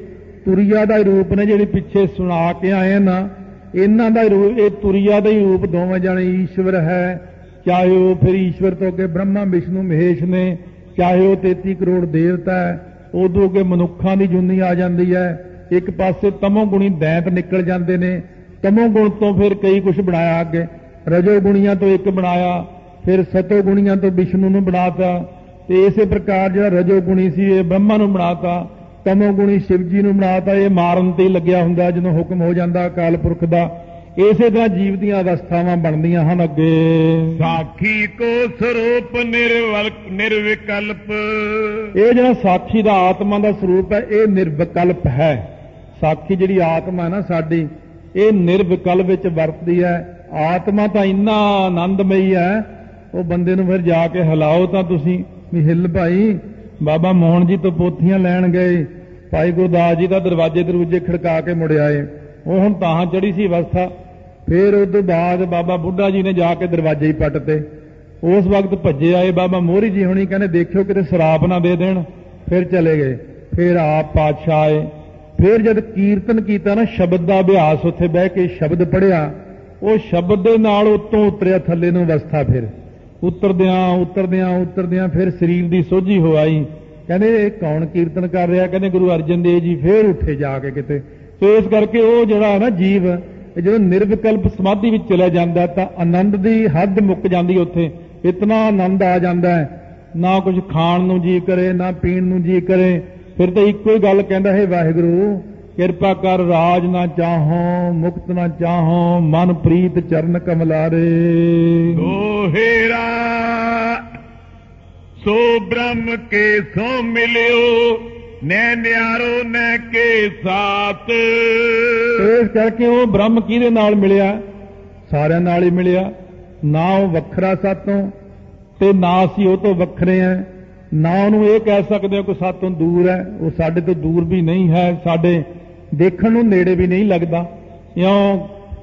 ਤੁਰਿਆ ਦਾ ਰੂਪ ਨੇ, ਜਿਹੜੇ ਪਿੱਛੇ ਸੁਣਾ ਕੇ ਆਏ ਨਾ, ਇਹਨਾਂ ਦਾ ਰੂਪ, ਇਹ ਤੁਰਿਆ ਦਾ ਹੀ ਰੂਪ ਦੋਵੇਂ ਜਾਣੇ ਈਸ਼ਵਰ ਹੈ। ਚਾਹੇ ਉਹ ਫਿਰ ਈਸ਼ਵਰ ਤੋਂ ਅੱਗੇ ਬ੍ਰਹਮਾ ਵਿਸ਼ਨੂੰ ਮਹੇਸ਼ ਨੇ, ਚਾਹੇ ਉਹ 33 ਕਰੋੜ ਦੇਵਤਾ ਹੈ, ਉਦੋਂ ਅੱਗੇ ਮਨੁੱਖਾਂ ਦੀ ਜੁਨੀ ਆ ਜਾਂਦੀ ਹੈ। ਇੱਕ ਪਾਸੇ ਤਮੋ ਗੁਣੀ ਦੈਂਤ ਨਿਕਲ ਜਾਂਦੇ ਨੇ, ਤਮੋ ਗੁਣ ਤੋਂ ਫਿਰ ਕਈ ਕੁਝ ਬਣਾਇਆ, ਅੱਗੇ ਰਜੋ ਗੁਣੀਆਂ ਤੋਂ ਇੱਕ ਬਣਾਇਆ, ਫਿਰ ਸਤੋ ਗੁਣੀਆਂ ਤੋਂ ਵਿਸ਼ਨੂੰ ਨੂੰ ਬਣਾਤਾ, ਤੇ ਇਸੇ ਪ੍ਰਕਾਰ ਜਿਹੜਾ ਰਜੋ ਗੁਣੀ ਸੀ ਇਹ ਬ੍ਰਹਮਾ ਨੂੰ ਬਣਾਤਾ, ਤਮੋ ਗੁਣੀ ਸ਼ਿਵ ਜੀ ਨੂੰ ਬਣਾਤਾ। ਇਹ ਮਾਰਨ ਤੇ ਹੀ ਲੱਗਿਆ ਹੁੰਦਾ ਜਦੋਂ ਹੁਕਮ ਹੋ ਜਾਂਦਾ ਅਕਾਲ ਪੁਰਖ ਦਾ। ਇਸੇ ਤਰ੍ਹਾਂ ਜੀਵ ਦੀਆਂ ਅਵਸਥਾਵਾਂ ਬਣਦੀਆਂ ਹਨ। ਅੱਗੇ ਸਾਖੀ ਕੋ ਸਰੂਪ ਨਿਰਵਿਕਲਪ, ਇਹ ਜਿਹੜਾ ਸਾਖੀ ਦਾ ਆਤਮਾ ਦਾ ਸਰੂਪ ਹੈ ਇਹ ਨਿਰਵਿਕਲਪ ਹੈ। ਸਾਖੀ ਜਿਹੜੀ ਆਤਮਾ ਹੈ ਨਾ ਸਾਡੀ, ਇਹ ਨਿਰਵਿਕਲਪ ਵਿੱਚ ਵਰਤਦੀ ਹੈ। ਆਤਮਾ ਤਾਂ ਇੰਨਾ ਆਨੰਦਮਈ ਹੈ, ਉਹ ਬੰਦੇ ਨੂੰ ਫਿਰ ਜਾ ਕੇ ਹਿਲਾਓ ਤਾਂ ਤੁਸੀਂ ਵੀ ਹਿੱਲ ਭਾਈ। ਬਾਬਾ ਮੋਹਨ ਜੀ ਤੋਂ ਪੋਥੀਆਂ ਲੈਣ ਗਏ, ਭਾਈ ਗੁਰਦਾਸ ਜੀ ਦਾ ਦਰਵਾਜ਼ੇ ਦਰੂਜੇ ਖੜਕਾ ਕੇ ਮੁੜ ਆਏ। ਉਹ ਹੁਣ ਤਾਂ ਚੜੀ ਸੀ ਅਵਸਥਾ। ਫਿਰ ਉਸ ਤੋਂ ਬਾਅਦ ਬਾਬਾ ਬੁੱਢਾ ਜੀ ਨੇ ਜਾ ਕੇ ਦਰਵਾਜ਼ੇ ਹੀ ਪੱਟਤੇ। ਉਸ ਵਕਤ ਭੱਜੇ ਆਏ ਬਾਬਾ ਮੋਹਰੀ ਜੀ ਹੁਣੀ, ਕਹਿੰਦੇ ਦੇਖਿਓ ਕਿਤੇ ਸ਼ਰਾਪ ਨਾ ਦੇ ਦੇਣ। ਫਿਰ ਚਲੇ ਗਏ। ਫਿਰ ਆਪ ਪਾਤਸ਼ਾਹ ਆਏ। ਫਿਰ ਜਦ ਕੀਰਤਨ ਕੀਤਾ ਨਾ, ਸ਼ਬਦ ਦਾ ਅਭਿਆਸ, ਉੱਥੇ ਬਹਿ ਕੇ ਸ਼ਬਦ ਪੜ੍ਹਿਆ, ਉਹ ਸ਼ਬਦ ਦੇ ਨਾਲ ਉੱਤੋਂ ਉਤਰਿਆ ਥੱਲੇ ਨੂੰ ਅਵਸਥਾ। ਫਿਰ ਉਤਰਦਿਆਂ ਫਿਰ ਸਰੀਰ ਦੀ ਸੋਝੀ ਹੋ ਆਈ। ਕਹਿੰਦੇ ਇਹ ਕੌਣ ਕੀਰਤਨ ਕਰ ਰਿਹਾ? ਕਹਿੰਦੇ ਗੁਰੂ ਅਰਜਨ ਦੇਵ ਜੀ। ਫਿਰ ਉੱਠੇ ਜਾ ਕੇ ਕਿਤੇ। ਸੋ ਇਸ ਕਰਕੇ ਉਹ ਜਿਹੜਾ ਨਾ ਜੀਵ, ਜਦੋਂ ਨਿਰਵਿਕਲਪ ਸਮਾਧੀ ਵਿੱਚ ਚਲਾ ਜਾਂਦਾ ਤਾਂ ਆਨੰਦ ਦੀ ਹੱਦ ਮੁੱਕ ਜਾਂਦੀ। ਉੱਥੇ ਇਤਨਾ ਆਨੰਦ ਆ ਜਾਂਦਾ ਹੈ, ਨਾ ਕੁਝ ਖਾਣ ਨੂੰ ਜੀ ਕਰੇ, ਨਾ ਪੀਣ ਨੂੰ ਜੀ ਕਰੇ। ਫਿਰ ਤਾਂ ਇੱਕੋ ਹੀ ਗੱਲ ਕਹਿੰਦਾ ਹੈ, ਵਾਹਿਗੁਰੂ ਕਿਰਪਾ ਕਰ, ਰਾਜ ਨਾ ਚਾਹੋ, ਮੁਕਤ ਨਾ ਚਾਹੋ, ਮਨ ਪ੍ਰੀਤ ਚਰਨ ਕਮਲਾਰੇ। ਦੋਹੇਰਾ ਸੋ ਬ੍ਰਹਮ ਕੇ ਸੋ ਮਿਲਿਓ, ਨੈ ਨਿਆਰੋ ਨੈ ਕੇ ਸਾਥ। ਇਸ ਕਰਕੇ ਉਹ ਬ੍ਰਹਮ ਕਿਹਦੇ ਨਾਲ ਮਿਲਿਆ? ਸਾਰਿਆਂ ਨਾਲ ਹੀ ਮਿਲਿਆ। ਨਾ ਉਹ ਵੱਖਰਾ ਸਾਤੋਂ ਤੇ ਨਾ ਅਸੀਂ ਉਹ ਤੋਂ ਵੱਖਰੇ ਹਾਂ। ਨਾ ਉਹਨੂੰ ਇਹ ਕਹਿ ਸਕਦੇ ਹੋ ਕਿ ਸਾਤੋਂ ਦੂਰ ਹੈ, ਉਹ ਸਾਡੇ ਤੋਂ ਦੂਰ ਵੀ ਨਹੀਂ ਹੈ, ਸਾਡੇ ਦੇਖਣ ਨੂੰ ਨੇੜੇ ਵੀ ਨਹੀਂ ਲੱਗਦਾ। ਕਿਉਂ?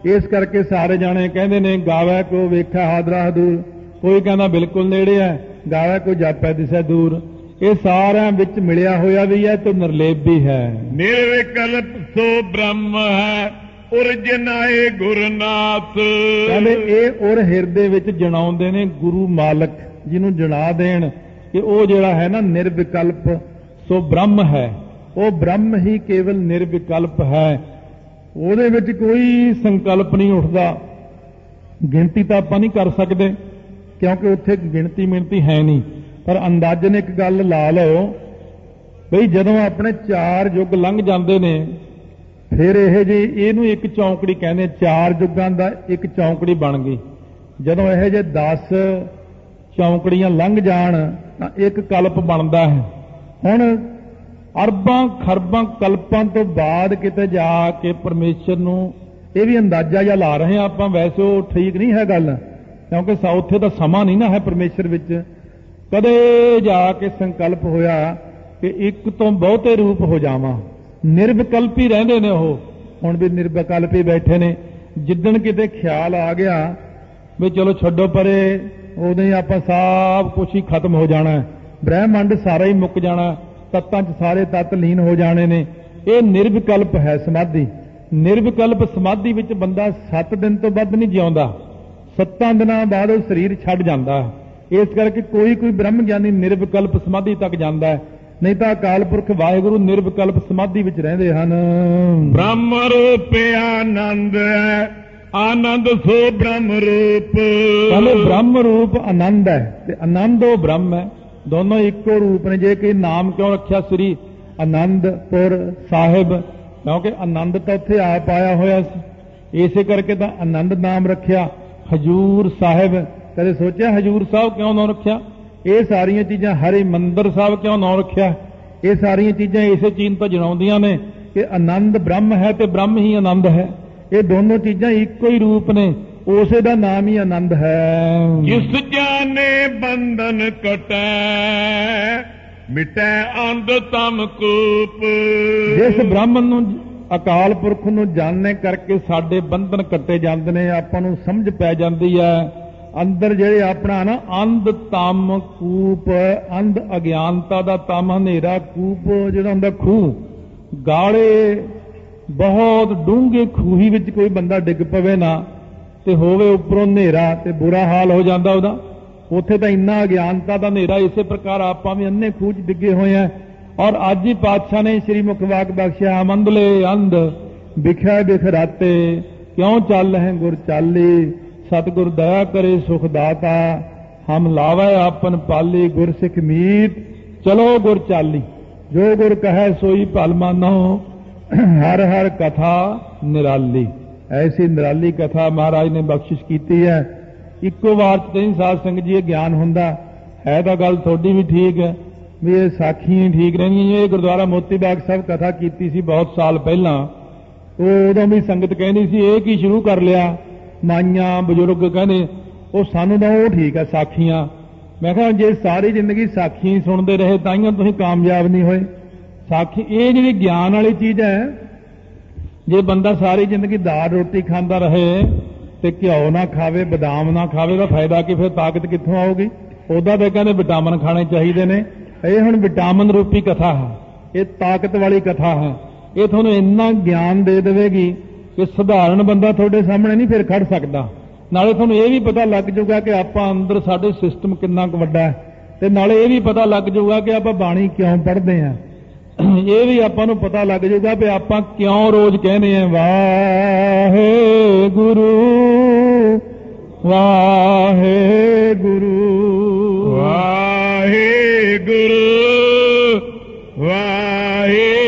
ਇਸ ਕਰਕੇ ਸਾਰੇ ਜਾਣੇ ਕਹਿੰਦੇ ਨੇ ਗਾਵੇ ਕੋ ਵੇਖਿਆ ਹਾਦਰਾ ਹਦੂਰ। ਕੋਈ ਕਹਿੰਦਾ ਬਿਲਕੁਲ ਨੇੜੇ ਹੈ, ਗਾਵੇ ਕੋ ਜਾਪੈ ਦਿਸੈ ਦੂਰ। ਇਹ ਸਾਰਿਆਂ ਵਿੱਚ ਮਿਲਿਆ ਹੋਇਆ ਵੀ ਹੈ ਤੇ ਨਿਰਲੇਪ ਵੀ ਹੈ। ਨਿਰਵਿਕਲਪ ਸੋ ਬ੍ਰਹਮ ਹੈ, ਉਰ ਜਨਾਏ ਗੁਰਨਾਥ। ਕਹਿੰਦੇ ਇਹ ਉਰ ਹਿਰਦੇ ਵਿੱਚ ਜਣਾਉਂਦੇ ਨੇ ਗੁਰੂ ਮਾਲਕ, ਜਿਹਨੂੰ ਜਣਾ ਦੇਣ ਕਿ ਉਹ ਜਿਹੜਾ ਹੈ ਨਾ ਨਿਰਵਿਕਲਪ ਸੋ ਬ੍ਰਹਮ ਹੈ। ਉਹ ਬ੍ਰਹਮ ਹੀ ਕੇਵਲ ਨਿਰਵਿਕਲਪ ਹੈ, ਉਹਦੇ ਵਿੱਚ ਕੋਈ ਸੰਕਲਪ ਨਹੀਂ ਉੱਠਦਾ। ਗਿਣਤੀ ਤਾਂ ਆਪਾਂ ਨਹੀਂ ਕਰ ਸਕਦੇ ਕਿਉਂਕਿ ਉੱਥੇ ਗਿਣਤੀ ਮਿਣਤੀ ਹੈ ਨਹੀਂ, ਪਰ ਅੰਦਾਜ਼ਨ ਇੱਕ ਗੱਲ ਲਾ ਲਓ ਬਈ ਜਦੋਂ ਆਪਣੇ 4 ਯੁੱਗ ਲੰਘ ਜਾਂਦੇ ਨੇ, ਫਿਰ ਇਹ ਜੇ ਇਹਨੂੰ ਇੱਕ ਚੌਂਕੜੀ ਕਹਿੰਦੇ, 4 ਯੁੱਗਾਂ ਦਾ ਇੱਕ ਚੌਂਕੜੀ ਬਣ ਗਈ। ਜਦੋਂ ਇਹ ਜੇ 10 ਚੌਂਕੜੀਆਂ ਲੰਘ ਜਾਣ ਤਾਂ ਇੱਕ ਕਲਪ ਬਣਦਾ ਹੈ। ਹੁਣ ਅਰਬਾਂ ਖਰਬਾਂ ਕਲਪਾਂ ਤੋਂ ਬਾਅਦ ਕਿਤੇ ਜਾ ਕੇ ਪਰਮੇਸ਼ਰ ਨੂੰ ਇਹ ਵੀ ਅੰਦਾਜ਼ਾ ਜਿਹਾ ਲਾ ਰਹੇ ਹਾਂ ਆਪਾਂ, ਵੈਸੇ ਉਹ ਠੀਕ ਨਹੀਂ ਹੈ ਗੱਲ, ਕਿਉਂਕਿ ਉੱਥੇ ਤਾਂ ਸਮਾਂ ਨਹੀਂ ਨਾ ਹੈ ਪਰਮੇਸ਼ਰ ਵਿੱਚ। ਕਦੇ ਜਾ ਕੇ ਸੰਕਲਪ ਹੋਇਆ ਕਿ ਇੱਕ ਤੋਂ ਬਹੁਤੇ ਰੂਪ ਹੋ ਜਾਵਾਂ। ਨਿਰਵਿਕਲਪ ਹੀ ਰਹਿੰਦੇ ਨੇ ਉਹ, ਹੁਣ ਵੀ ਨਿਰਵਿਕਲਪ ਹੀ ਬੈਠੇ ਨੇ। ਜਿੱਦਣ ਕਿਤੇ ਖਿਆਲ ਆ ਗਿਆ ਵੀ ਚਲੋ ਛੱਡੋ ਪਰੇ, ਉਦੋਂ ਹੀ ਆਪਾਂ ਸਭ ਕੁਝ ਹੀ ਖਤਮ ਹੋ ਜਾਣਾ, ਬ੍ਰਹਿਮੰਡ ਸਾਰਾ ਹੀ ਮੁੱਕ ਜਾਣਾ, ਤੱਤਾਂ 'ਚ ਸਾਰੇ ਤੱਤ ਲੀਨ ਹੋ ਜਾਣੇ ਨੇ। ਇਹ ਨਿਰਵਿਕਲਪ ਹੈ ਸਮਾਧੀ। ਨਿਰਵਿਕਲਪ ਸਮਾਧੀ ਵਿੱਚ ਬੰਦਾ 7 ਦਿਨ ਤੋਂ ਵੱਧ ਨਹੀਂ ਜਿਉਂਦਾ, 7 ਦਿਨਾਂ ਬਾਅਦ ਉਹ ਸਰੀਰ ਛੱਡ ਜਾਂਦਾ। ਇਸ ਕਰਕੇ ਕੋਈ ਬ੍ਰਹਮ ਗਿਆਨੀ ਨਿਰਵਿਕਲਪ ਸਮਾਧੀ ਤੱਕ ਜਾਂਦਾ ਹੈ, ਨਹੀਂ ਤਾਂ ਅਕਾਲ ਪੁਰਖ ਵਾਹਿਗੁਰੂ ਨਿਰਵਿਕਲਪ ਸਮਾਧੀ ਵਿੱਚ ਰਹਿੰਦੇ ਹਨ। ਬ੍ਰਹਮ ਰੂਪ ਆਨੰਦ ਹੈ, ਆਨੰਦ ਸੋ ਬ੍ਰਹਮ ਰੂਪ। ਕਹਿੰਦੇ ਬ੍ਰਹਮ ਰੂਪ ਆਨੰਦ ਹੈ ਤੇ ਆਨੰਦ ਉਹ ਬ੍ਰਹਮ ਹੈ, ਦੋਨੋਂ ਇੱਕੋ ਰੂਪ ਨੇ। ਜੇ ਕਿ ਨਾਮ ਕਿਉਂ ਰੱਖਿਆ ਸ੍ਰੀ ਆਨੰਦਪੁਰ ਸਾਹਿਬ, ਕਿਉਂਕਿ ਆਨੰਦ ਤਾਂ ਉੱਥੇ ਆਪ ਆਇਆ ਹੋਇਆ ਸੀ, ਇਸੇ ਕਰਕੇ ਤਾਂ ਆਨੰਦ ਨਾਮ ਰੱਖਿਆ। ਹਜੂਰ ਸਾਹਿਬ, ਕਦੇ ਸੋਚਿਆ ਹਜੂਰ ਸਾਹਿਬ ਕਿਉਂ ਨਾਂ ਰੱਖਿਆ? ਇਹ ਸਾਰੀਆਂ ਚੀਜ਼ਾਂ, ਹਰਿਮੰਦਰ ਸਾਹਿਬ ਕਿਉਂ ਨਾਂ ਰੱਖਿਆ? ਇਹ ਸਾਰੀਆਂ ਚੀਜ਼ਾਂ ਇਸੇ ਚੀਜ਼ ਤੋਂ ਜਣਾਉਂਦੀਆਂ ਨੇ ਕਿ ਆਨੰਦ ਬ੍ਰਹਮ ਹੈ ਤੇ ਬ੍ਰਹਮ ਹੀ ਆਨੰਦ ਹੈ। ਇਹ ਦੋਨੋਂ ਚੀਜ਼ਾਂ ਇੱਕੋ ਹੀ ਰੂਪ ਨੇ, ਉਸੇ ਦਾ ਨਾਮ ਹੀ ਆਨੰਦ ਹੈ। ਜਿਸ ਜਾਣੇ ਬੰਧਨ ਕਟੈ ਮਿਟੈ ਅੰਧ ਤਮ ਕੂਪ। ਜਿਸ ਬ੍ਰਾਹਮਣ ਨੂੰ, ਅਕਾਲ ਪੁਰਖ ਨੂੰ ਜਾਣਨੇ ਕਰਕੇ ਸਾਡੇ ਬੰਧਨ ਕੱਟੇ ਜਾਂਦੇ ਨੇ, ਆਪਾਂ ਨੂੰ ਸਮਝ ਪੈ ਜਾਂਦੀ ਹੈ ਅੰਦਰ ਜਿਹੜੇ ਆਪਣਾ ਨਾ ਅੰਧ ਤਮ ਕੂਪ, ਅੰਧ ਅਗਿਆਨਤਾ ਦਾ ਤਮ ਹਨੇਰਾ, ਕੂਪ ਜਿਹੜਾ ਹੁੰਦਾ ਖੂਹ, ਗਾੜੇ ਬਹੁਤ ਡੂੰਘੇ ਖੂਹੀ ਵਿੱਚ ਕੋਈ ਬੰਦਾ ਡਿੱਗ ਪਵੇ ਨਾ ਤੇ ਹੋਵੇ ਉੱਪਰੋਂ ਹਨੇਰਾ ਤੇ ਬੁਰਾ ਹਾਲ ਹੋ ਜਾਂਦਾ ਉਹਦਾ, ਉੱਥੇ ਤਾਂ ਇੰਨਾ ਅਗਿਆਨਤਾ ਦਾ ਹਨੇਰਾ। ਇਸੇ ਪ੍ਰਕਾਰ ਆਪਾਂ ਵੀ ਅੰਨੇ ਖੂਹ 'ਚ ਡਿੱਗੇ ਹੋਏ ਆ। ਔਰ ਅੱਜ ਹੀ ਪਾਤਸ਼ਾਹ ਨੇ ਸ੍ਰੀ ਮੁਖਵਾਕ ਬਖਸ਼ਿਆ, ਮੰਦਲੇ ਅੰਧ ਬਿਖੈ ਬਿਖਰਾਤੇ ਕਿਉਂ ਚੱਲ ਹੈ ਗੁਰ ਚਾਲੀ, ਸਤਿਗੁਰ ਦਇਆ ਕਰੇ ਸੁਖ ਦਾਤਾ, ਹਮ ਲਾਵੈ ਆਪਨ ਪਾਲੀ, ਗੁਰ ਸਿੱਖ ਮੀਤ ਚਲੋ ਗੁਰ ਚਾਲੀ, ਜੋ ਗੁਰ ਕਹੈ ਸੋਈ ਭਲ ਮਾਨੋ, ਹਰ ਹਰ ਕਥਾ ਨਿਰਾਲੀ। ਐਸੀ ਨਿਰਾਲੀ ਕਥਾ ਮਹਾਰਾਜ ਨੇ ਬਖਸ਼ਿਸ਼ ਕੀਤੀ ਹੈ। ਇੱਕੋ ਵਾਰ 'ਚ ਨਹੀਂ ਸਾਧ ਸੰਗਤ ਜੀ ਇਹ ਗਿਆਨ ਹੁੰਦਾ ਹੈ। ਤਾਂ ਗੱਲ ਤੁਹਾਡੀ ਵੀ ਠੀਕ ਹੈ ਵੀ ਇਹ ਸਾਖੀਆਂ ਠੀਕ ਰਹਿਣਗੀਆਂ। ਇਹ ਗੁਰਦੁਆਰਾ ਮੋਤੀ ਬਾਗ ਸਾਹਿਬ ਕਥਾ ਕੀਤੀ ਸੀ ਬਹੁਤ ਸਾਲ ਪਹਿਲਾਂ, ਉਦੋਂ ਵੀ ਸੰਗਤ ਕਹਿੰਦੀ ਸੀ ਇਹ ਕੀ ਸ਼ੁਰੂ ਕਰ ਲਿਆ, ਮਾਈਆਂ ਬਜ਼ੁਰਗ ਕਹਿੰਦੇ ਉਹ ਸਾਨੂੰ ਤਾਂ ਉਹ ਠੀਕ ਹੈ ਸਾਖੀਆਂ। ਮੈਂ ਕਿਹਾ ਜੇ ਸਾਰੀ ਜ਼ਿੰਦਗੀ ਸਾਖੀਆਂ ਸੁਣਦੇ ਰਹੇ ਤਾਈਆਂ ਤੁਸੀਂ ਕਾਮਯਾਬ ਨਹੀਂ ਹੋਏ। ਸਾਖੀ ਇਹ ਜਿਹੜੀ ਗਿਆਨ ਵਾਲੀ ਚੀਜ਼ ਹੈ, ਜੇ ਬੰਦਾ ਸਾਰੀ ਜ਼ਿੰਦਗੀ ਦਾਲ ਰੋਟੀ ਖਾਂਦਾ ਰਹੇ ਤੇ ਘਿਓ ਨਾ ਖਾਵੇ, ਬਦਾਮ ਨਾ ਖਾਵੇ ਤਾਂ ਫਾਇਦਾ ਕੀ, ਫਿਰ ਤਾਕਤ ਕਿੱਥੋਂ ਆਊਗੀ? ਉਹਦਾ ਤਾਂ ਕਹਿੰਦੇ ਵਿਟਾਮਿਨ ਖਾਣੇ ਚਾਹੀਦੇ ਨੇ। ਇਹ ਹੁਣ ਵਿਟਾਮਿਨ ਰੂਪੀ ਕਥਾ ਹੈ, ਇਹ ਤਾਕਤ ਵਾਲੀ ਕਥਾ ਹੈ। ਇਹ ਤੁਹਾਨੂੰ ਇੰਨਾ ਗਿਆਨ ਦੇ ਦੇਵੇਗੀ ਕਿ ਸਧਾਰਨ ਬੰਦਾ ਤੁਹਾਡੇ ਸਾਹਮਣੇ ਨਹੀਂ ਫਿਰ ਖੜ ਸਕਦਾ। ਨਾਲੇ ਤੁਹਾਨੂੰ ਇਹ ਵੀ ਪਤਾ ਲੱਗ ਜਾਊਗਾ ਕਿ ਆਪਾਂ ਅੰਦਰ ਸਾਡੇ ਸਿਸਟਮ ਕਿੰਨਾ ਕੁ ਵੱਡਾ ਹੈ, ਤੇ ਨਾਲੇ ਇਹ ਵੀ ਪਤਾ ਲੱਗ ਜਾਊਗਾ ਕਿ ਆਪਾਂ ਬਾਣੀ ਕਿਉਂ ਪੜ੍ਹਦੇ ਹਾਂ। ਇਹ ਵੀ ਆਪਾਂ ਨੂੰ ਪਤਾ ਲੱਗ ਜਾਊਗਾ ਵੀ ਆਪਾਂ ਕਿਉਂ ਰੋਜ਼ ਕਹਿੰਦੇ ਆ ਵਾਹਿਗੁਰੂ ਵਾਹਿਗੁਰੂ ਵਾਹਿਗੁਰੂ ਵਾਹਿਗੁਰੂ।